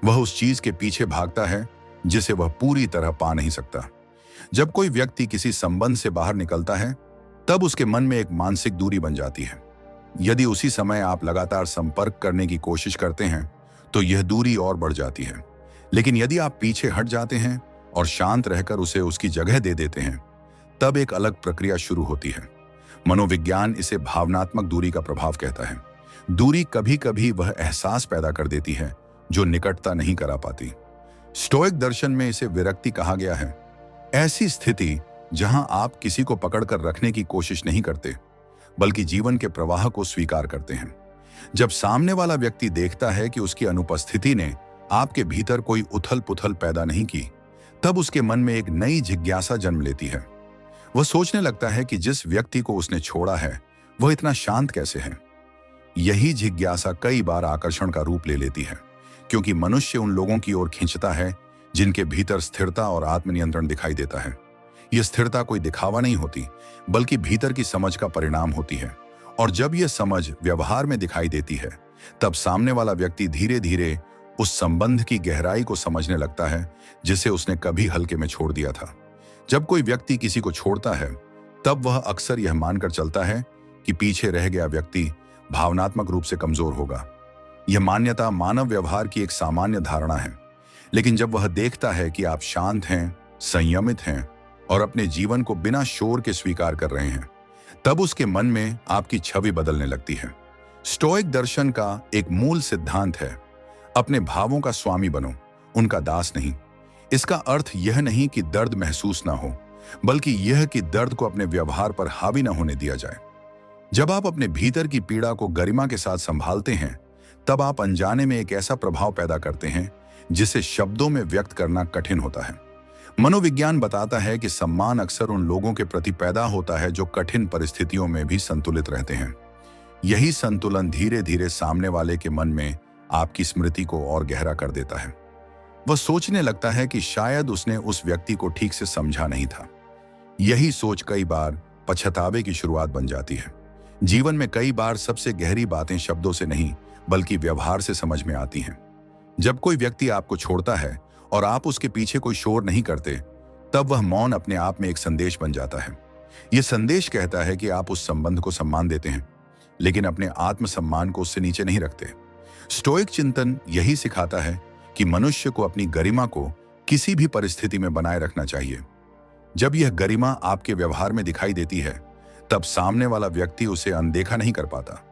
वह उस चीज के पीछे भागता है जिसे वह पूरी तरह पा नहीं सकता। जब कोई व्यक्ति किसी संबंध से बाहर निकलता है, तब उसके मन में एक मानसिक दूरी बन जाती है। यदि उसी समय आप लगातार संपर्क करने की कोशिश करते हैं, तो यह दूरी और बढ़ जाती है। लेकिन यदि आप पीछे हट जाते हैं और शांत रहकर उसे उसकी जगह दे देते हैं, तब एक अलग प्रक्रिया शुरू होती है। मनोविज्ञान इसे भावनात्मक दूरी का प्रभाव कहता है। दूरी कभी कभी वह एहसास पैदा कर देती है जो निकटता नहीं करा पाती। स्टोइक दर्शन में इसे विरक्ति कहा गया है। ऐसी स्थिति जहां आप किसी को पकड़कर रखने की कोशिश नहीं करते, बल्कि जीवन के प्रवाह को स्वीकार करते हैं। जब सामने वाला व्यक्ति देखता है कि उसकी अनुपस्थिति ने आपके भीतर कोई उथल पुथल पैदा नहीं की, तब उसके मन में एक नई जिज्ञासा जन्म लेती है। वह सोचने लगता है कि जिस व्यक्ति को उसने छोड़ा है, वह इतना शांत कैसे है। यही जिज्ञासा कई बार आकर्षण का रूप ले लेती है, क्योंकि मनुष्य उन लोगों की ओर खींचता है जिनके भीतर स्थिरता और आत्मनियंत्रण दिखाई देता है। यह स्थिरता कोई दिखावा नहीं होती, बल्कि भीतर की समझ का परिणाम होती है। और जब यह समझ व्यवहार में दिखाई देती है, तब सामने वाला व्यक्ति धीरे धीरे उस संबंध की गहराई को समझने लगता है जिसे उसने कभी हल्के में छोड़ दिया था। जब कोई व्यक्ति किसी को छोड़ता है, तब वह अक्सर यह मानकर चलता है कि पीछे रह गया व्यक्ति भावनात्मक रूप से कमजोर होगा। यह मान्यता मानव व्यवहार की एक सामान्य धारणा है। लेकिन जब वह देखता है कि आप शांत हैं, संयमित हैं और अपने जीवन को बिना शोर के स्वीकार कर रहे हैं, तब उसके मन में आपकी छवि बदलने लगती है। स्टोइक दर्शन का एक मूल सिद्धांत है, अपने भावों का स्वामी बनो, उनका दास नहीं। इसका अर्थ यह नहीं कि दर्द महसूस ना हो, बल्कि यह कि दर्द को अपने व्यवहार पर हावी न होने दिया जाए। जब आप अपने भीतर की पीड़ा को गरिमा के साथ संभालते हैं, तब आप अनजाने में एक ऐसा प्रभाव पैदा करते हैं जिसे शब्दों में व्यक्त करना कठिन होता है। मनोविज्ञान बताता है कि सम्मान अक्सर उन लोगों के प्रति पैदा होता है जो कठिन परिस्थितियों में भी संतुलित रहते हैं। यही संतुलन धीरे धीरे सामने वाले के मन में आपकी स्मृति को और गहरा कर देता है। वह सोचने लगता है कि शायद उसने उस व्यक्ति को ठीक से समझा नहीं था। यही सोच कई बार पछतावे की शुरुआत बन जाती है। जीवन में कई बार सबसे गहरी बातें शब्दों से नहीं, बल्कि व्यवहार से समझ में आती हैं। जब कोई व्यक्ति आपको छोड़ता है और आप उसके पीछे कोई शोर नहीं करते, तब वह मौन अपने आप में एक संदेश बन जाता है। यह संदेश कहता है कि आप उस संबंध को सम्मान देते हैं, लेकिन अपने आत्मसम्मान को उससे नीचे नहीं रखते। स्टोइक चिंतन यही सिखाता है कि मनुष्य को अपनी गरिमा को किसी भी परिस्थिति में बनाए रखना चाहिए। जब यह गरिमा आपके व्यवहार में दिखाई देती है, तब सामने वाला व्यक्ति उसे अनदेखा नहीं कर पाता।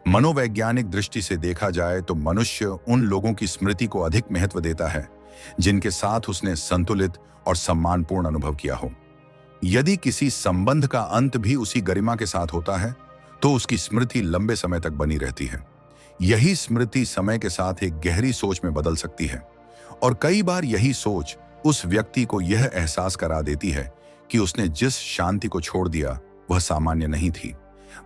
मनोवैज्ञानिक दृष्टि से देखा जाए तो मनुष्य उन लोगों की स्मृति को अधिक महत्व देता है जिनके साथ उसने संतुलित और सम्मानपूर्ण अनुभव किया हो। यदि किसी संबंध का अंत भी उसी गरिमा के साथ होता है, तो उसकी स्मृति लंबे समय तक बनी रहती है। यही स्मृति समय के साथ एक गहरी सोच में बदल सकती है, और कई बार यही सोच उस व्यक्ति को यह एहसास करा देती है कि उसने जिस शांति को छोड़ दिया वह सामान्य नहीं थी।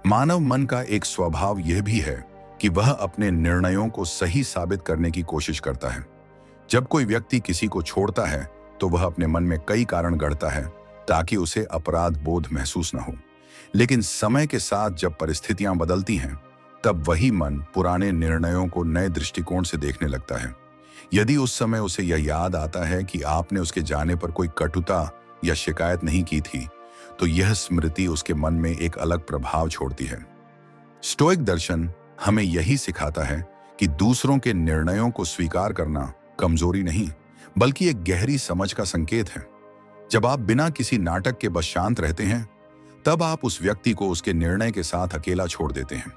मानव मन का एक स्वभाव यह भी है कि वह अपने निर्णयों को सही साबित करने की कोशिश करता है। जब कोई व्यक्ति किसी को छोड़ता है, तो वह अपने मन में कई कारण गढ़ता है ताकि उसे अपराध बोध महसूस न हो। लेकिन समय के साथ जब परिस्थितियां बदलती हैं, तब वही मन पुराने निर्णयों को नए दृष्टिकोण से देखने लगता है। यदि उस समय उसे यह याद आता है कि आपने उसके जाने पर कोई कटुता या शिकायत नहीं की थी, तो यह स्मृति उसके मन में एक अलग प्रभाव छोड़ती है। स्टोइक दर्शन हमें यही सिखाता है कि दूसरों के निर्णयों को स्वीकार करना कमजोरी नहीं, बल्कि एक गहरी समझ का संकेत है। जब आप बिना किसी नाटक के बस शांत रहते हैं, तब आप उस व्यक्ति को उसके निर्णय के साथ अकेला छोड़ देते हैं,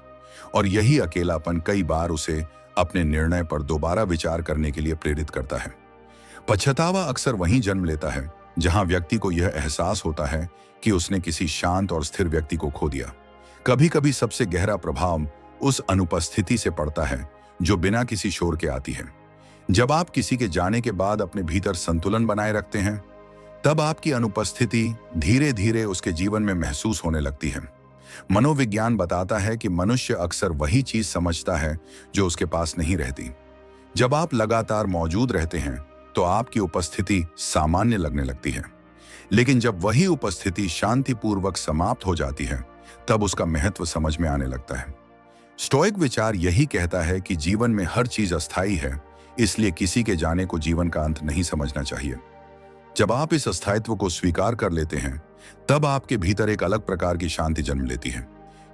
और यही अकेलापन कई बार उसे अपने निर्णय पर दोबारा विचार करने के लिए प्रेरित करता है। पछतावा अक्सर वहीं जन्म लेता है जहां व्यक्ति को यह एहसास होता है कि उसने किसी शांत और स्थिर व्यक्ति को खो दिया। कभी कभी सबसे गहरा प्रभाव उस अनुपस्थिति से पड़ता है जो बिना किसी शोर के आती है। जब आप किसी के जाने के बाद अपने भीतर संतुलन बनाए रखते हैं, तब आपकी अनुपस्थिति धीरे धीरे उसके जीवन में महसूस होने लगती है। मनोविज्ञान बताता है कि मनुष्य अक्सर वही चीज समझता है जो उसके पास नहीं रहती। जब आप लगातार मौजूद रहते हैं तो आपकी उपस्थिति सामान्य लगने लगती है, लेकिन जब वही उपस्थिति शांतिपूर्वक समाप्त हो जाती है तब उसका महत्व समझ में आने लगता है। स्टोइक विचार यही कहता है कि जीवन में हर चीज अस्थायी है, इसलिए किसी के जाने को जीवन का अंत नहीं समझना चाहिए। जब आप इस अस्थायित्व को स्वीकार कर लेते हैं तब आपके भीतर एक अलग प्रकार की शांति जन्म लेती है।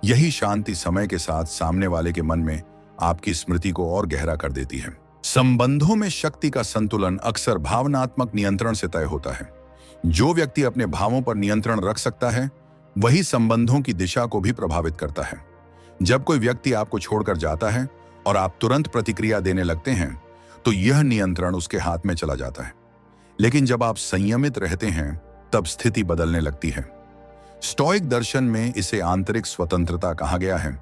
यही शांति समय के साथ सामने वाले के मन में आपकी स्मृति को और गहरा कर देती है। संबंधों में शक्ति का संतुलन अक्सर भावनात्मक नियंत्रण से तय होता है। जो व्यक्ति अपने भावों पर नियंत्रण रख सकता है वही संबंधों की दिशा को भी प्रभावित करता है। जब कोई व्यक्ति आपको छोड़कर जाता है और आप तुरंत प्रतिक्रिया देने लगते हैं तो यह नियंत्रण उसके हाथ में चला जाता है, लेकिन जब आप संयमित रहते हैं तब स्थिति बदलने लगती है। स्टोइक दर्शन में इसे आंतरिक स्वतंत्रता कहा गया है।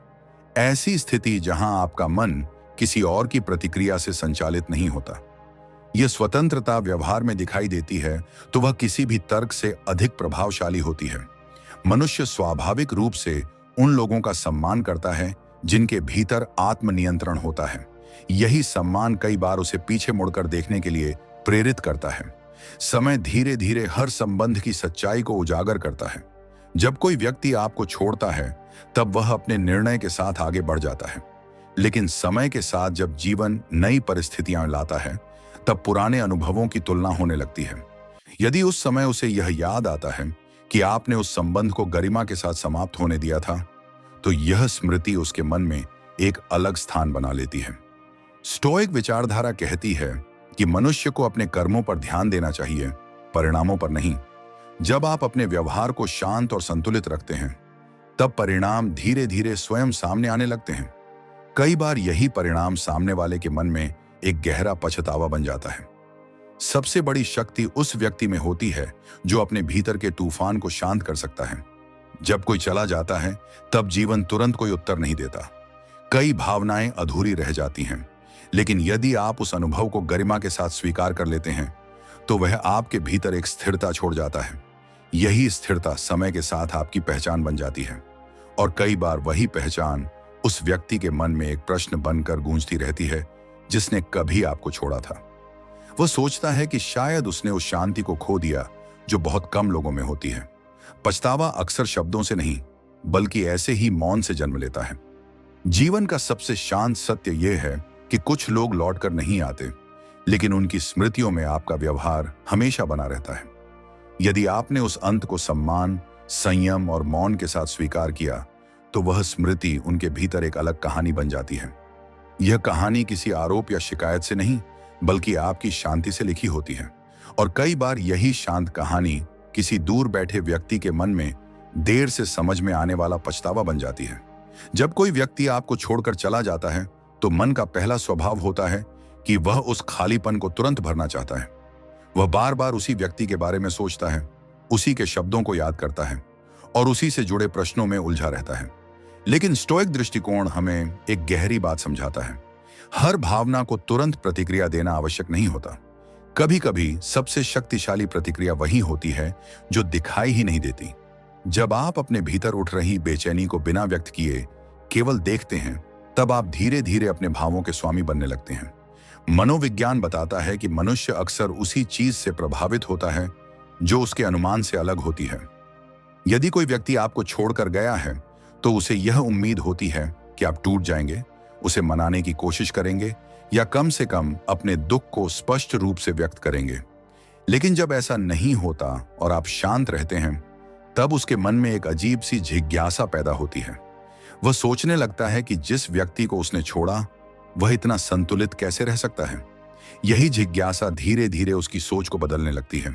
ऐसी स्थिति जहां आपका मन किसी और की प्रतिक्रिया से संचालित नहीं होता। यह स्वतंत्रता व्यवहार में दिखाई देती है तो वह किसी भी तर्क से अधिक प्रभावशाली होती है। मनुष्य स्वाभाविक रूप से उन लोगों का सम्मान करता है जिनके भीतर आत्मनियंत्रण होता है। यही सम्मान कई बार उसे पीछे मुड़कर देखने के लिए प्रेरित करता है। समय धीरे धीरे हर संबंध की सच्चाई को उजागर करता है। जब कोई व्यक्ति आपको छोड़ता है तब वह अपने निर्णय के साथ आगे बढ़ जाता है, लेकिन समय के साथ जब जीवन नई परिस्थितियां लाता है तब पुराने अनुभवों की तुलना होने लगती है। यदि उस समय उसे यह याद आता है कि आपने उस संबंध को गरिमा के साथ समाप्त होने दिया था, तो यह स्मृति उसके मन में एक अलग स्थान बना लेती है। स्टोइक विचारधारा कहती है कि मनुष्य को अपने कर्मों पर ध्यान देना चाहिए, परिणामों पर नहीं। जब आप अपने व्यवहार को शांत और संतुलित रखते हैं तब परिणाम धीरे धीरे स्वयं सामने आने लगते हैं। कई बार यही परिणाम सामने वाले के मन में एक गहरा पछतावा बन जाता है। सबसे बड़ी शक्ति उस व्यक्ति में होती है जो अपने भीतर के तूफान को शांत कर सकता है। जब कोई चला जाता है तब जीवन तुरंत कोई उत्तर नहीं देता। कई भावनाएं अधूरी रह जाती हैं, लेकिन यदि आप उस अनुभव को गरिमा के साथ स्वीकार कर लेते हैं तो वह आपके भीतर एक स्थिरता छोड़ जाता है। यही स्थिरता समय के साथ आपकी पहचान बन जाती है, और कई बार वही पहचान उस व्यक्ति के मन में एक प्रश्न बनकर गूंजती रहती है जिसने कभी आपको छोड़ा था। वह सोचता है कि शायद उसने उस शांति को खो दिया जो बहुत कम लोगों में होती है। पछतावा अक्सर शब्दों से नहीं बल्कि ऐसे ही मौन से जन्म लेता है। जीवन का सबसे शांत सत्य यह है कि कुछ लोग लौटकर नहीं आते, लेकिन उनकी स्मृतियों में आपका व्यवहार हमेशा बना रहता है। यदि आपने उस अंत को सम्मान, संयम और मौन के साथ स्वीकार किया तो वह स्मृति उनके भीतर एक अलग कहानी बन जाती है। यह कहानी किसी आरोप या शिकायत से नहीं बल्कि आपकी शांति से लिखी होती है, और कई बार यही शांत कहानी किसी दूर बैठे व्यक्ति के मन में देर से समझ में आने वाला पछतावा बन जाती है। जब कोई व्यक्ति आपको छोड़कर चला जाता है तो मन का पहला स्वभाव होता है कि वह उस खालीपन को तुरंत भरना चाहता है। वह बार बार उसी व्यक्ति के बारे में सोचता है, उसी के शब्दों को याद करता है और उसी से जुड़े प्रश्नों में उलझा रहता है। लेकिन स्टोइक दृष्टिकोण हमें एक गहरी बात समझाता है। हर भावना को तुरंत प्रतिक्रिया देना आवश्यक नहीं होता। कभी कभी सबसे शक्तिशाली प्रतिक्रिया वही होती है जो दिखाई ही नहीं देती। जब आप अपने भीतर उठ रही बेचैनी को बिना व्यक्त किए केवल देखते हैं तब आप धीरे धीरे अपने भावों के स्वामी बनने लगते हैं। मनोविज्ञान बताता है कि मनुष्य अक्सर उसी चीज से प्रभावित होता है जो उसके अनुमान से अलग होती है। यदि कोई व्यक्ति आपको छोड़कर गया है तो उसे यह उम्मीद होती है कि आप टूट जाएंगे, उसे मनाने की कोशिश करेंगे या कम से कम अपने दुख को स्पष्ट रूप से व्यक्त करेंगे। लेकिन जब ऐसा नहीं होता और आप शांत रहते हैं तब उसके मन में एक अजीब सी जिज्ञासा पैदा होती है। वह सोचने लगता है कि जिस व्यक्ति को उसने छोड़ा वह इतना संतुलित कैसे रह सकता है। यही जिज्ञासा धीरे धीरे उसकी सोच को बदलने लगती है।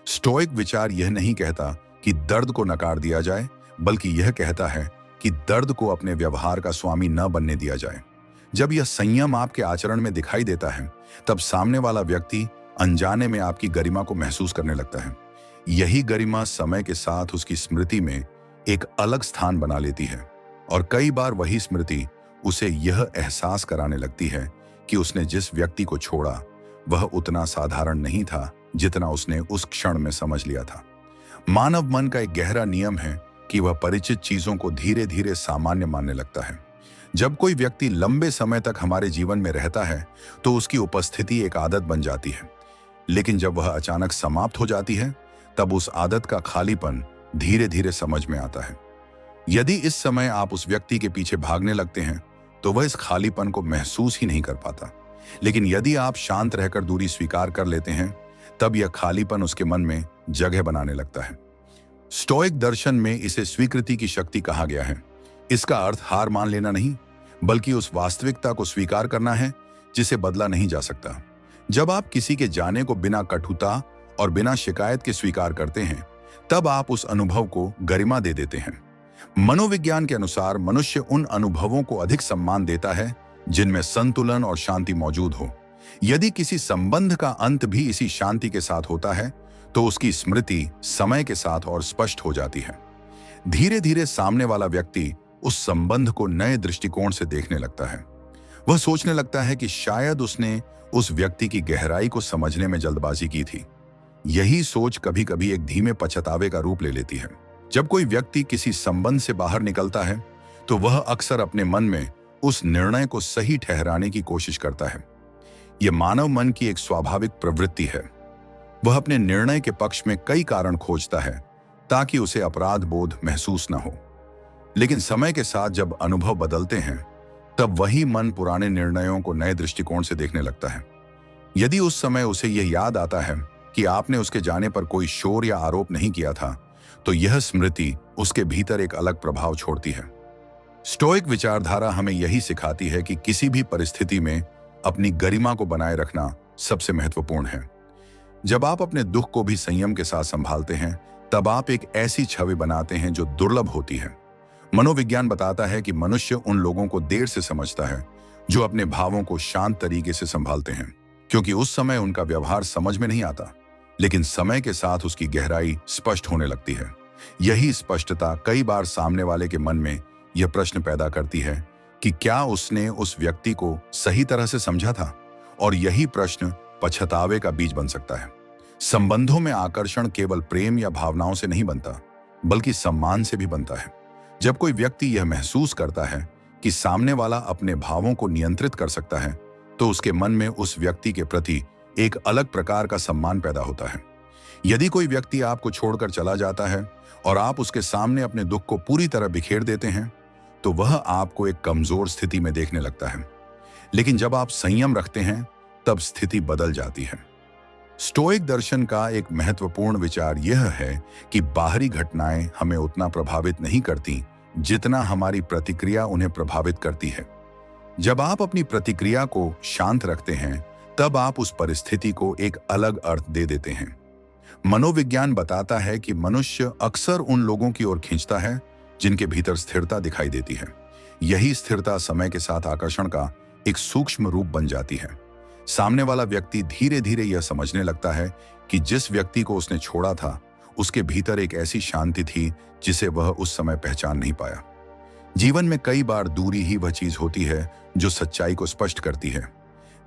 स्टोइक विचार यह नहीं कहता कि दर्द को नकार दिया जाए, बल्कि यह कहता है कि दर्द को अपने व्यवहार का स्वामी न बनने दिया जाए। जब यह संयम आपके आचरण में दिखाई देता है तब सामने वाला व्यक्ति अनजाने में आपकी गरिमा को महसूस करने लगता है। यही गरिमा समय के साथ उसकी स्मृति में एक अलग स्थान बना लेती है, और कई बार वही स्मृति उसे यह एहसास कराने लगती है कि उसने जिस व्यक्ति को छोड़ा वह उतना साधारण नहीं था जितना उसने उस क्षण में समझ लिया था। मानव मन का एक गहरा नियम है कि वह परिचित चीजों को धीरे धीरे सामान्य मानने लगता है। जब कोई व्यक्ति लंबे समय तक हमारे जीवन में रहता है तो उसकी उपस्थिति एक आदत बन जाती है, लेकिन जब वह अचानक समाप्त हो जाती है तब उस आदत का खालीपन धीरे धीरे समझ में आता है। यदि इस समय आप उस व्यक्ति के पीछे भागने लगते हैं तो वह इस खालीपन को महसूस ही नहीं कर पाता, लेकिन यदि आप शांत रहकर दूरी स्वीकार कर लेते हैं तब यह खालीपन उसके मन में जगह बनाने लगता है। स्टोइक दर्शन में इसे स्वीकृति की शक्ति कहा गया है। इसका अर्थ हार मान लेना नहीं, बल्कि उस वास्तविकता को स्वीकार करना है जिसे बदला नहीं जा सकता। जब आप किसी के जाने को बिना कटुता और बिना शिकायत के स्वीकार करते हैं तब आप उस अनुभव को गरिमा दे देते हैं। मनोविज्ञान के अनुसार मनुष्य उन अनुभवों को अधिक सम्मान देता है जिनमें संतुलन और शांति मौजूद हो। यदि किसी संबंध का अंत भी इसी शांति के साथ होता है तो उसकी स्मृति समय के साथ और स्पष्ट हो जाती है। धीरे धीरे सामने वाला व्यक्ति उस संबंध को नए दृष्टिकोण से देखने लगता है। वह सोचने लगता है कि शायद उसने उस व्यक्ति की गहराई को समझने में जल्दबाजी की थी। यही सोच कभी कभी एक धीमे पछतावे का रूप ले लेती है। जब कोई व्यक्ति किसी संबंध से बाहर निकलता है तो वह अक्सर अपने मन में उस निर्णय को सही ठहराने की कोशिश करता है। यह मानव मन की एक स्वाभाविक प्रवृत्ति है। वह अपने निर्णय के पक्ष में कई कारण खोजता है ताकि उसे अपराध बोध महसूस न हो। लेकिन समय के साथ जब अनुभव बदलते हैं तब वही मन पुराने निर्णयों को नए दृष्टिकोण से देखने लगता है। यदि उस समय उसे यह याद आता है कि आपने उसके जाने पर कोई शोर या आरोप नहीं किया था तो यह स्मृति उसके भीतर एक अलग प्रभाव छोड़ती है। स्टोइक विचारधारा हमें यही सिखाती है कि किसी भी परिस्थिति में अपनी गरिमा को बनाए रखना सबसे महत्वपूर्ण है। जब आप अपने दुख को भी संयम के साथ संभालते हैं तब आप एक ऐसी छवि बनाते हैं जो दुर्लभ होती है। मनोविज्ञान बताता है कि मनुष्य उन लोगों को देर से समझता है जो अपने भावों को शांत तरीके से संभालते हैं, क्योंकि उस समय उनका व्यवहार समझ में नहीं आता, लेकिन समय के साथ उसकी गहराई स्पष्ट होने लगती है। यही स्पष्टता कई बार सामने वाले के मन में यह प्रश्न पैदा करती है कि क्या उसने उस व्यक्ति को सही तरह से समझा था, और यही प्रश्न पछतावे का बीज बन सकता है। संबंधों में आकर्षण केवल प्रेम या भावनाओं से नहीं बनता, बल्कि सम्मान से भी बनता है। जब कोई व्यक्ति यह महसूस करता है कि सामने वाला अपने भावों को नियंत्रित कर सकता है तो उसके मन में उस व्यक्ति के प्रति एक अलग प्रकार का सम्मान पैदा होता है। यदि कोई व्यक्ति आपको छोड़कर चला जाता है और आप उसके सामने अपने दुख को पूरी तरह बिखेर देते हैं तो वह आपको एक कमजोर स्थिति में देखने लगता है, लेकिन जब आप संयम रखते हैं तब स्थिति बदल जाती है। स्टोइक दर्शन का एक महत्वपूर्ण विचार यह है कि बाहरी घटनाएं हमें उतना प्रभावित नहीं करती जितना हमारी प्रतिक्रिया उन्हें प्रभावित करती है। जब आप अपनी प्रतिक्रिया को शांत रखते हैं तब आप उस परिस्थिति को एक अलग अर्थ दे देते हैं। मनोविज्ञान बताता है कि मनुष्य अक्सर उन लोगों की ओर खींचता है जिनके भीतर स्थिरता दिखाई देती है। यही स्थिरता समय के साथ आकर्षण का एक सूक्ष्म रूप बन जाती है। सामने वाला व्यक्ति धीरे धीरे यह समझने लगता है कि जिस व्यक्ति को उसने छोड़ा था उसके भीतर एक ऐसी शांति थी जिसे वह उस समय पहचान नहीं पाया। जीवन में कई बार दूरी ही वह चीज होती है जो सच्चाई को स्पष्ट करती है।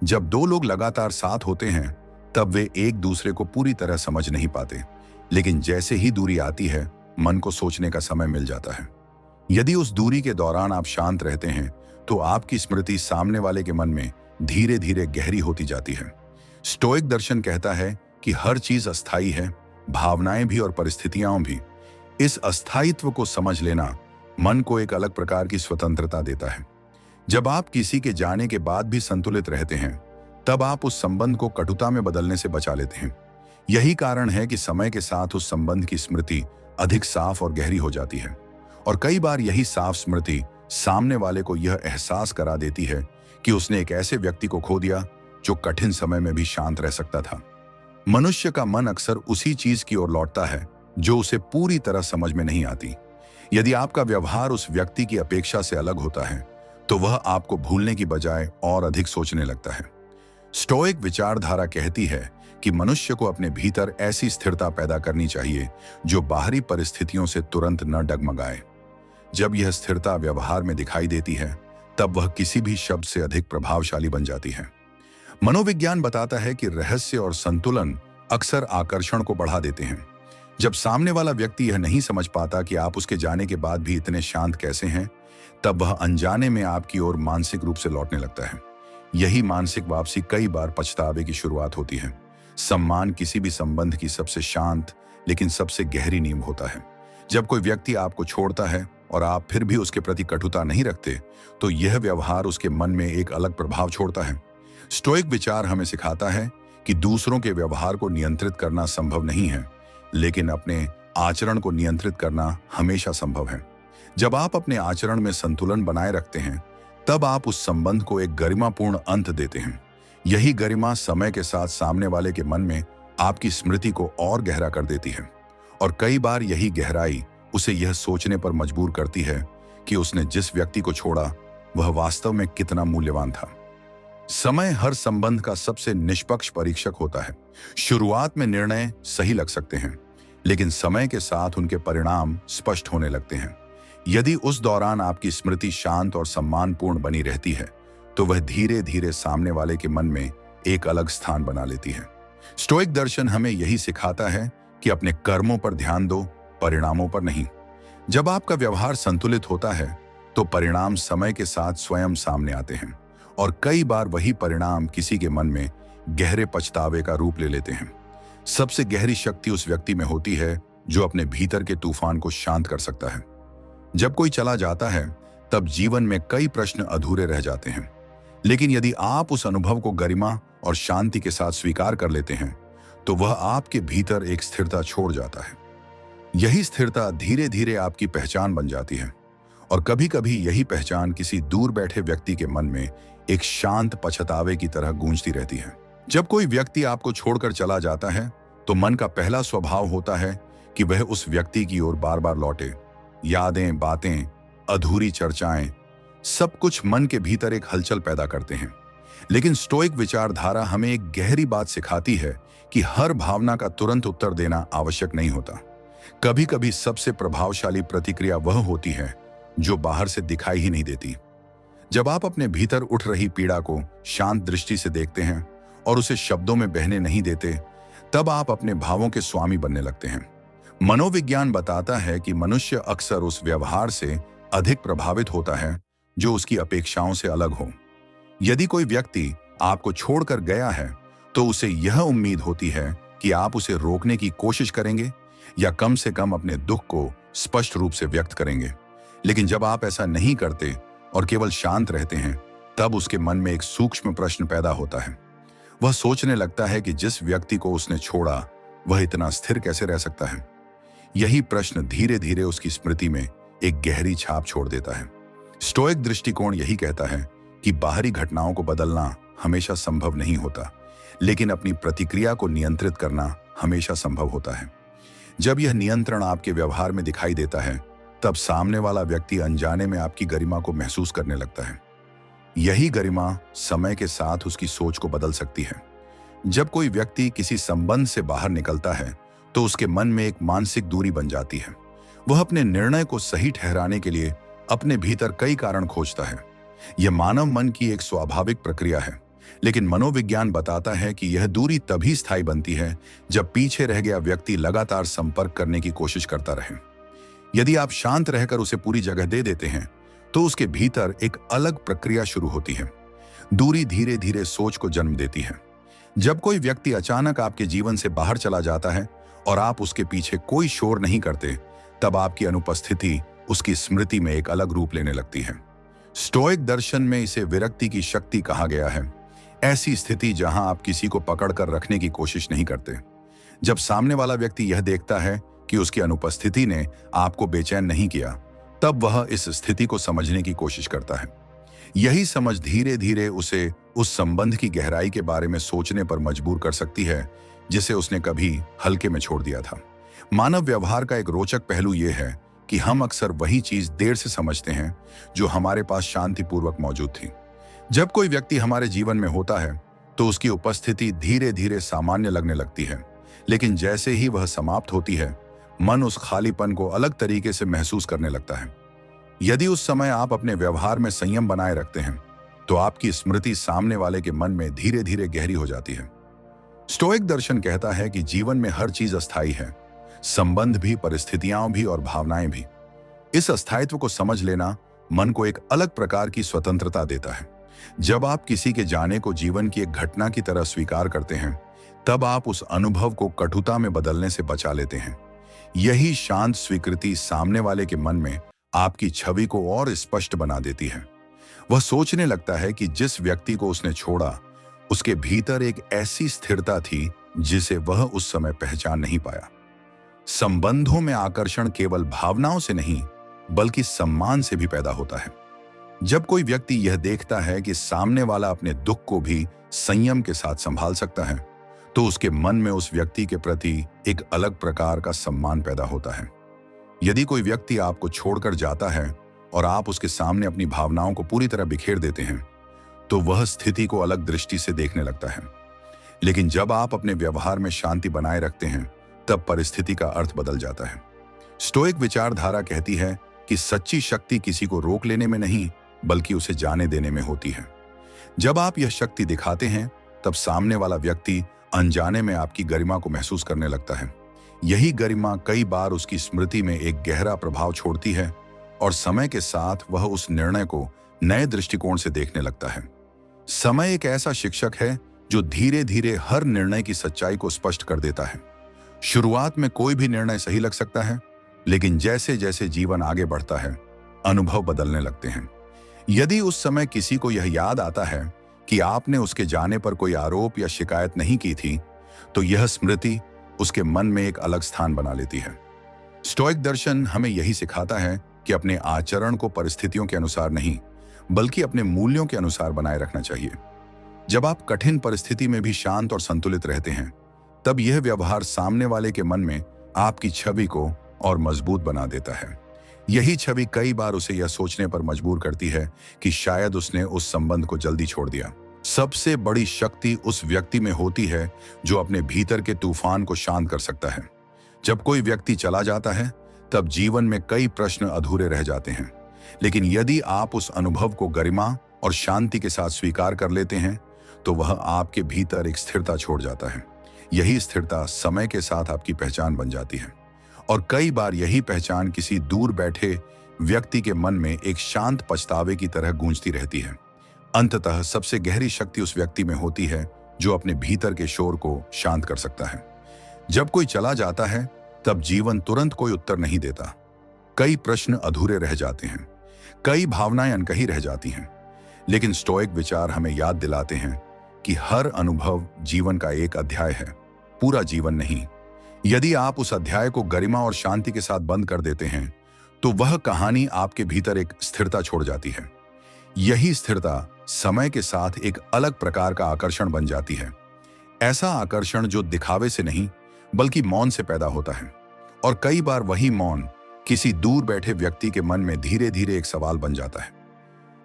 जब दो लोग लगातार साथ होते हैं तब वे एक दूसरे को पूरी तरह समझ नहीं पाते, लेकिन जैसे ही दूरी आती है मन को सोचने का समय मिल जाता है। यदि उस दूरी के दौरान आप शांत रहते हैं तो आपकी स्मृति सामने वाले के मन में धीरे धीरे गहरी होती जाती है। स्टोइक दर्शन कहता है कि हर चीज अस्थायी है, भावनाएं भी और परिस्थितियां भी। इस अस्थायित्व को समझ लेना मन को एक अलग प्रकार की स्वतंत्रता देता है। जब आप किसी के जाने के बाद भी संतुलित रहते हैं तब आप उस संबंध को कटुता में बदलने से बचा लेते हैं। यही कारण है कि समय के साथ उस संबंध की स्मृति अधिक साफ और गहरी हो जाती है, और कई बार यही साफ स्मृति सामने वाले को यह एहसास करा देती है कि उसने एक ऐसे व्यक्ति को खो दिया जो कठिन समय में भी शांत रह सकता था। मनुष्य का मन अक्सर उसी चीज की ओर लौटता है जो उसे पूरी तरह समझ में नहीं आती। यदि आपका व्यवहार उस व्यक्ति की अपेक्षा से अलग होता है तो वह आपको भूलने की बजाय और अधिक सोचने लगता है। स्टोइक विचारधारा कहती है कि मनुष्य को अपने भीतर ऐसी स्थिरता पैदा करनी चाहिए जो बाहरी परिस्थितियों से तुरंत न डगमगाए। जब यह स्थिरता व्यवहार में दिखाई देती है तब वह किसी भी शब्द से अधिक प्रभावशाली बन जाती है। मनोविज्ञान बताता है कि रहस्य और संतुलन अक्सर आकर्षण को बढ़ा देते हैं। जब सामने वाला व्यक्ति यह नहीं समझ पाता कि आप उसके जाने के बाद भी इतने शांत कैसे हैं, तब वह अनजाने में आपकी ओर मानसिक रूप से लौटने लगता है। यही मानसिक वापसी कई बार पछतावे की शुरुआत होती है। सम्मान किसी भी संबंध की सबसे शांत लेकिन सबसे गहरी नींव होता है। जब कोई व्यक्ति आपको छोड़ता है और आप फिर भी उसके प्रति कटुता नहीं रखते, तो यह व्यवहार उसके मन में एक अलग प्रभाव छोड़ता है। स्टोइक विचार हमें सिखाता है कि दूसरों के व्यवहार को नियंत्रित करना संभव नहीं है, लेकिन अपने आचरण को नियंत्रित करना हमेशा संभव है। जब आप अपने आचरण में संतुलन बनाए रखते हैं, तब आप उस संबंध को एक गरिमापूर्ण अंत देते हैं। यही गरिमा समय के साथ सामने वाले के मन में आपकी स्मृति को और गहरा कर देती है, और कई बार यही गहराई उसे यह सोचने पर मजबूर करती है कि उसने जिस व्यक्ति को छोड़ा वह वास्तव में कितना मूल्यवान था। समय हर संबंध का सबसे निष्पक्ष परीक्षक होता है। शुरुआत में निर्णय सही लग सकते हैं, लेकिन समय के साथ उनके परिणाम स्पष्ट होने लगते हैं। यदि उस दौरान आपकी स्मृति शांत और सम्मानपूर्ण बनी रहती है, तो वह धीरे धीरे सामने वाले के मन में एक अलग स्थान बना लेती है। स्टोइक दर्शन हमें यही सिखाता है कि अपने कर्मों पर ध्यान दो, परिणामों पर नहीं। जब आपका व्यवहार संतुलित होता है, तो परिणाम समय के साथ स्वयं सामने आते हैं, और कई बार वही परिणाम किसी के मन में गहरे पछतावे का रूप ले लेते हैं। सबसे गहरी शक्ति उस व्यक्ति में होती है जो अपने भीतर के तूफान को शांत कर सकता है। जब कोई चला जाता है, तब जीवन में कई प्रश्न अधूरे रह जाते हैं, लेकिन यदि आप उस अनुभव को गरिमा और शांति के साथ स्वीकार कर लेते हैं, तो वह आपके भीतर एक स्थिरता छोड़ जाता है। यही स्थिरता धीरे धीरे आपकी पहचान बन जाती है, और कभी कभी यही पहचान किसी दूर बैठे व्यक्ति के मन में एक शांत पछतावे की तरह गूंजती रहती है। जब कोई व्यक्ति आपको छोड़कर चला जाता है, तो मन का पहला स्वभाव होता है कि वह उस व्यक्ति की ओर बार बार लौटे। यादें, बातें, अधूरी चर्चाएं, सब कुछ मन के भीतर एक हलचल पैदा करते हैं। लेकिन स्टोइक विचारधारा हमें एक गहरी बात सिखाती है कि हर भावना का तुरंत उत्तर देना आवश्यक नहीं होता। कभी कभी सबसे प्रभावशाली प्रतिक्रिया वह होती है जो बाहर से दिखाई ही नहीं देती। जब आप अपने भीतर उठ रही पीड़ा को शांत दृष्टि से देखते हैं और उसे शब्दों में बहने नहीं देते, तब आप अपने भावों के स्वामी बनने लगते हैं। मनोविज्ञान बताता है कि मनुष्य अक्सर उस व्यवहार से अधिक प्रभावित होता है जो उसकी अपेक्षाओं से अलग हो। यदि कोई व्यक्ति आपको छोड़कर गया है, तो उसे यह उम्मीद होती है कि आप उसे रोकने की कोशिश करेंगे या कम से कम अपने दुख को स्पष्ट रूप से व्यक्त करेंगे। लेकिन जब आप ऐसा नहीं करते और केवल शांत रहते हैं, तब उसके मन में एक सूक्ष्म प्रश्न पैदा होता है। वह सोचने लगता है कि जिस व्यक्ति को उसने छोड़ा वह इतना स्थिर कैसे रह सकता है। यही प्रश्न धीरे धीरे उसकी स्मृति में एक गहरी छाप छोड़ देता है। स्टोइक दृष्टिकोण यही कहता है कि बाहरी घटनाओं को बदलना हमेशा संभव नहीं होता, लेकिन अपनी प्रतिक्रिया को नियंत्रित करना हमेशा संभव होता है। जब यह नियंत्रण आपके व्यवहार में दिखाई देता है, तब सामने वाला व्यक्ति अनजाने में आपकी गरिमा को महसूस करने लगता है। यही गरिमा समय के साथ उसकी सोच को बदल सकती है। जब कोई व्यक्ति किसी संबंध से बाहर निकलता है, तो उसके मन में एक मानसिक दूरी बन जाती है। वह अपने निर्णय को सही ठहराने के लिए अपने भीतर कई कारण खोजता है। यह मानव मन की एक स्वाभाविक प्रक्रिया है, लेकिन मनोविज्ञान बताता है कि यह दूरी तभी स्थायी बनती है जब पीछे रह गया व्यक्ति लगातार संपर्क करने की कोशिश करता रहे। यदि आप शांत रहकर उसे पूरी जगह दे देते हैं, तो उसके भीतर एक अलग प्रक्रिया शुरू होती है। दूरी धीरे धीरे सोच को जन्म देती है। जब कोई व्यक्ति अचानक आपके जीवन से बाहर चला जाता है और आप उसके पीछे कोई शोर नहीं करते, तब आपकी अनुपस्थिति उसकी स्मृति में एक अलग रूप लेने लगती है। स्टोइक दर्शन में इसे विरक्ति की शक्ति कहा गया है। ऐसी स्थिति जहां आप किसी को पकड़कर रखने की कोशिश नहीं करते। जब सामने वाला व्यक्ति यह देखता है कि उसकी अनुपस्थिति ने आपको बेचैन नहीं किया, तब वह इस स्थिति को समझने की कोशिश करता है। यही समझ धीरे धीरे उसे उस संबंध की गहराई के बारे में सोचने पर मजबूर कर सकती है जिसे उसने कभी हल्के में छोड़ दिया था। मानव व्यवहार का एक रोचक पहलू यह है कि हम अक्सर वही चीज देर से समझते हैं जो हमारे पास शांतिपूर्वक मौजूद थी। जब कोई व्यक्ति हमारे जीवन में होता है, तो उसकी उपस्थिति धीरे धीरे सामान्य लगने लगती है, लेकिन जैसे ही वह समाप्त होती है, मन उस खालीपन को अलग तरीके से महसूस करने लगता है। यदि उस समय आप अपने व्यवहार में संयम बनाए रखते हैं, तो आपकी स्मृति सामने वाले के मन में धीरे धीरे गहरी हो जाती है। स्टोइक दर्शन कहता है कि जीवन में हर चीज अस्थायी है, संबंध भी, परिस्थितियां भी और भावनाएं भी। इस अस्थायित्व को समझ लेना मन को एक अलग प्रकार की स्वतंत्रता देता है। जब आप किसी के जाने को जीवन की एक घटना की तरह स्वीकार करते हैं, तब आप उस अनुभव को कटुता में बदलने से बचा लेते हैं। यही शांत स्वीकृति सामने वाले के मन में आपकी छवि को और स्पष्ट बना देती है। वह सोचने लगता है कि जिस व्यक्ति को उसने छोड़ा, उसके भीतर एक ऐसी स्थिरता थी जिसे वह उस समय पहचान नहीं पाया। संबंधों में आकर्षण केवल भावनाओं से नहीं, बल्कि सम्मान से भी पैदा होता है। जब कोई व्यक्ति यह देखता है कि सामने वाला अपने दुख को भी संयम के साथ संभाल सकता है, तो उसके मन में उस व्यक्ति के प्रति एक अलग प्रकार का सम्मान पैदा होता है। यदि कोई व्यक्ति आपको छोड़कर जाता है और आप उसके सामने अपनी भावनाओं को पूरी तरह बिखेर देते हैं, तो वह स्थिति को अलग दृष्टि से देखने लगता है। लेकिन जब आप अपने व्यवहार में शांति बनाए रखते हैं, तब परिस्थिति का अर्थ बदल जाता है। स्टोइक विचारधारा कहती है कि सच्ची शक्ति किसी को रोक लेने में नहीं, बल्कि उसे जाने देने में होती है। जब आप यह शक्ति दिखाते हैं, तब सामने वाला व्यक्ति अनजाने में आपकी गरिमा को महसूस करने लगता है। यही गरिमा कई बार उसकी स्मृति में एक गहरा प्रभाव छोड़ती है और समय के साथ वह उस निर्णय को नए दृष्टिकोण से देखने लगता है। समय एक ऐसा शिक्षक है जो धीरे धीरे हर निर्णय की सच्चाई को स्पष्ट कर देता है। शुरुआत में कोई भी निर्णय सही लग सकता है, लेकिन जैसे जैसे जीवन आगे बढ़ता है, अनुभव बदलने लगते हैं। यदि उस समय किसी को यह याद आता है कि आपने उसके जाने पर कोई आरोप या शिकायत नहीं की थी, तो यह स्मृति उसके मन में एक अलग स्थान बना लेती है। स्टोइक दर्शन हमें यही सिखाता है कि अपने आचरण को परिस्थितियों के अनुसार नहीं, बल्कि अपने मूल्यों के अनुसार बनाए रखना चाहिए। जब आप कठिन परिस्थिति में भी शांत और संतुलित रहते हैं, तब यह व्यवहार सामने वाले के मन में आपकी छवि को और मजबूत बना देता है। यही छवि कई बार उसे यह सोचने पर मजबूर करती है कि शायद उसने उस संबंध को जल्दी छोड़ दिया। सबसे बड़ी शक्ति उस व्यक्ति में होती है जो अपने भीतर के तूफान को शांत कर सकता है। जब कोई व्यक्ति चला जाता है, तब जीवन में कई प्रश्न अधूरे रह जाते हैं। लेकिन यदि आप उस अनुभव को गरिमा और शांति के साथ स्वीकार कर लेते हैं, तो वह आपके भीतर एक स्थिरता छोड़ जाता है। यही स्थिरता समय के साथ आपकी पहचान बन जाती है, और कई बार यही पहचान किसी दूर बैठे व्यक्ति के मन में एक शांत पछतावे की तरह गूंजती रहती है। अंततः सबसे गहरी शक्ति उस व्यक्ति में होती है जो अपने भीतर के शोर को शांत कर सकता है। जब कोई चला जाता है, तब जीवन तुरंत कोई उत्तर नहीं देता। कई प्रश्न अधूरे रह जाते हैं, कई भावनाएं अनकही रह जाती हैं। लेकिन स्टोइक विचार हमें याद दिलाते हैं कि हर अनुभव जीवन का एक अध्याय है, पूरा जीवन नहीं। यदि आप उस अध्याय को गरिमा और शांति के साथ बंद कर देते हैं, तो वह कहानी आपके भीतर एक स्थिरता छोड़ जाती है। यही स्थिरता समय के साथ एक अलग प्रकार का आकर्षण बन जाती है। ऐसा आकर्षण जो दिखावे से नहीं, बल्कि मौन से पैदा होता है। और कई बार वही मौन किसी दूर बैठे व्यक्ति के मन में धीरे धीरे एक सवाल बन जाता है।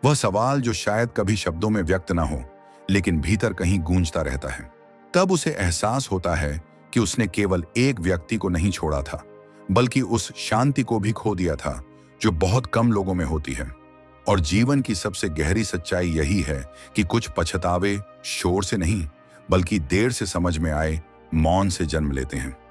वह सवाल जो शायद कभी शब्दों में व्यक्त ना हो, लेकिन भीतर कहीं गूंजता रहता है। तब उसे एहसास होता है कि उसने केवल एक व्यक्ति को नहीं छोड़ा था, बल्कि उस शांति को भी खो दिया था जो बहुत कम लोगों में होती है। और जीवन की सबसे गहरी सच्चाई यही है कि कुछ पछतावे शोर से नहीं, बल्कि देर से समझ में आए मौन से जन्म लेते हैं।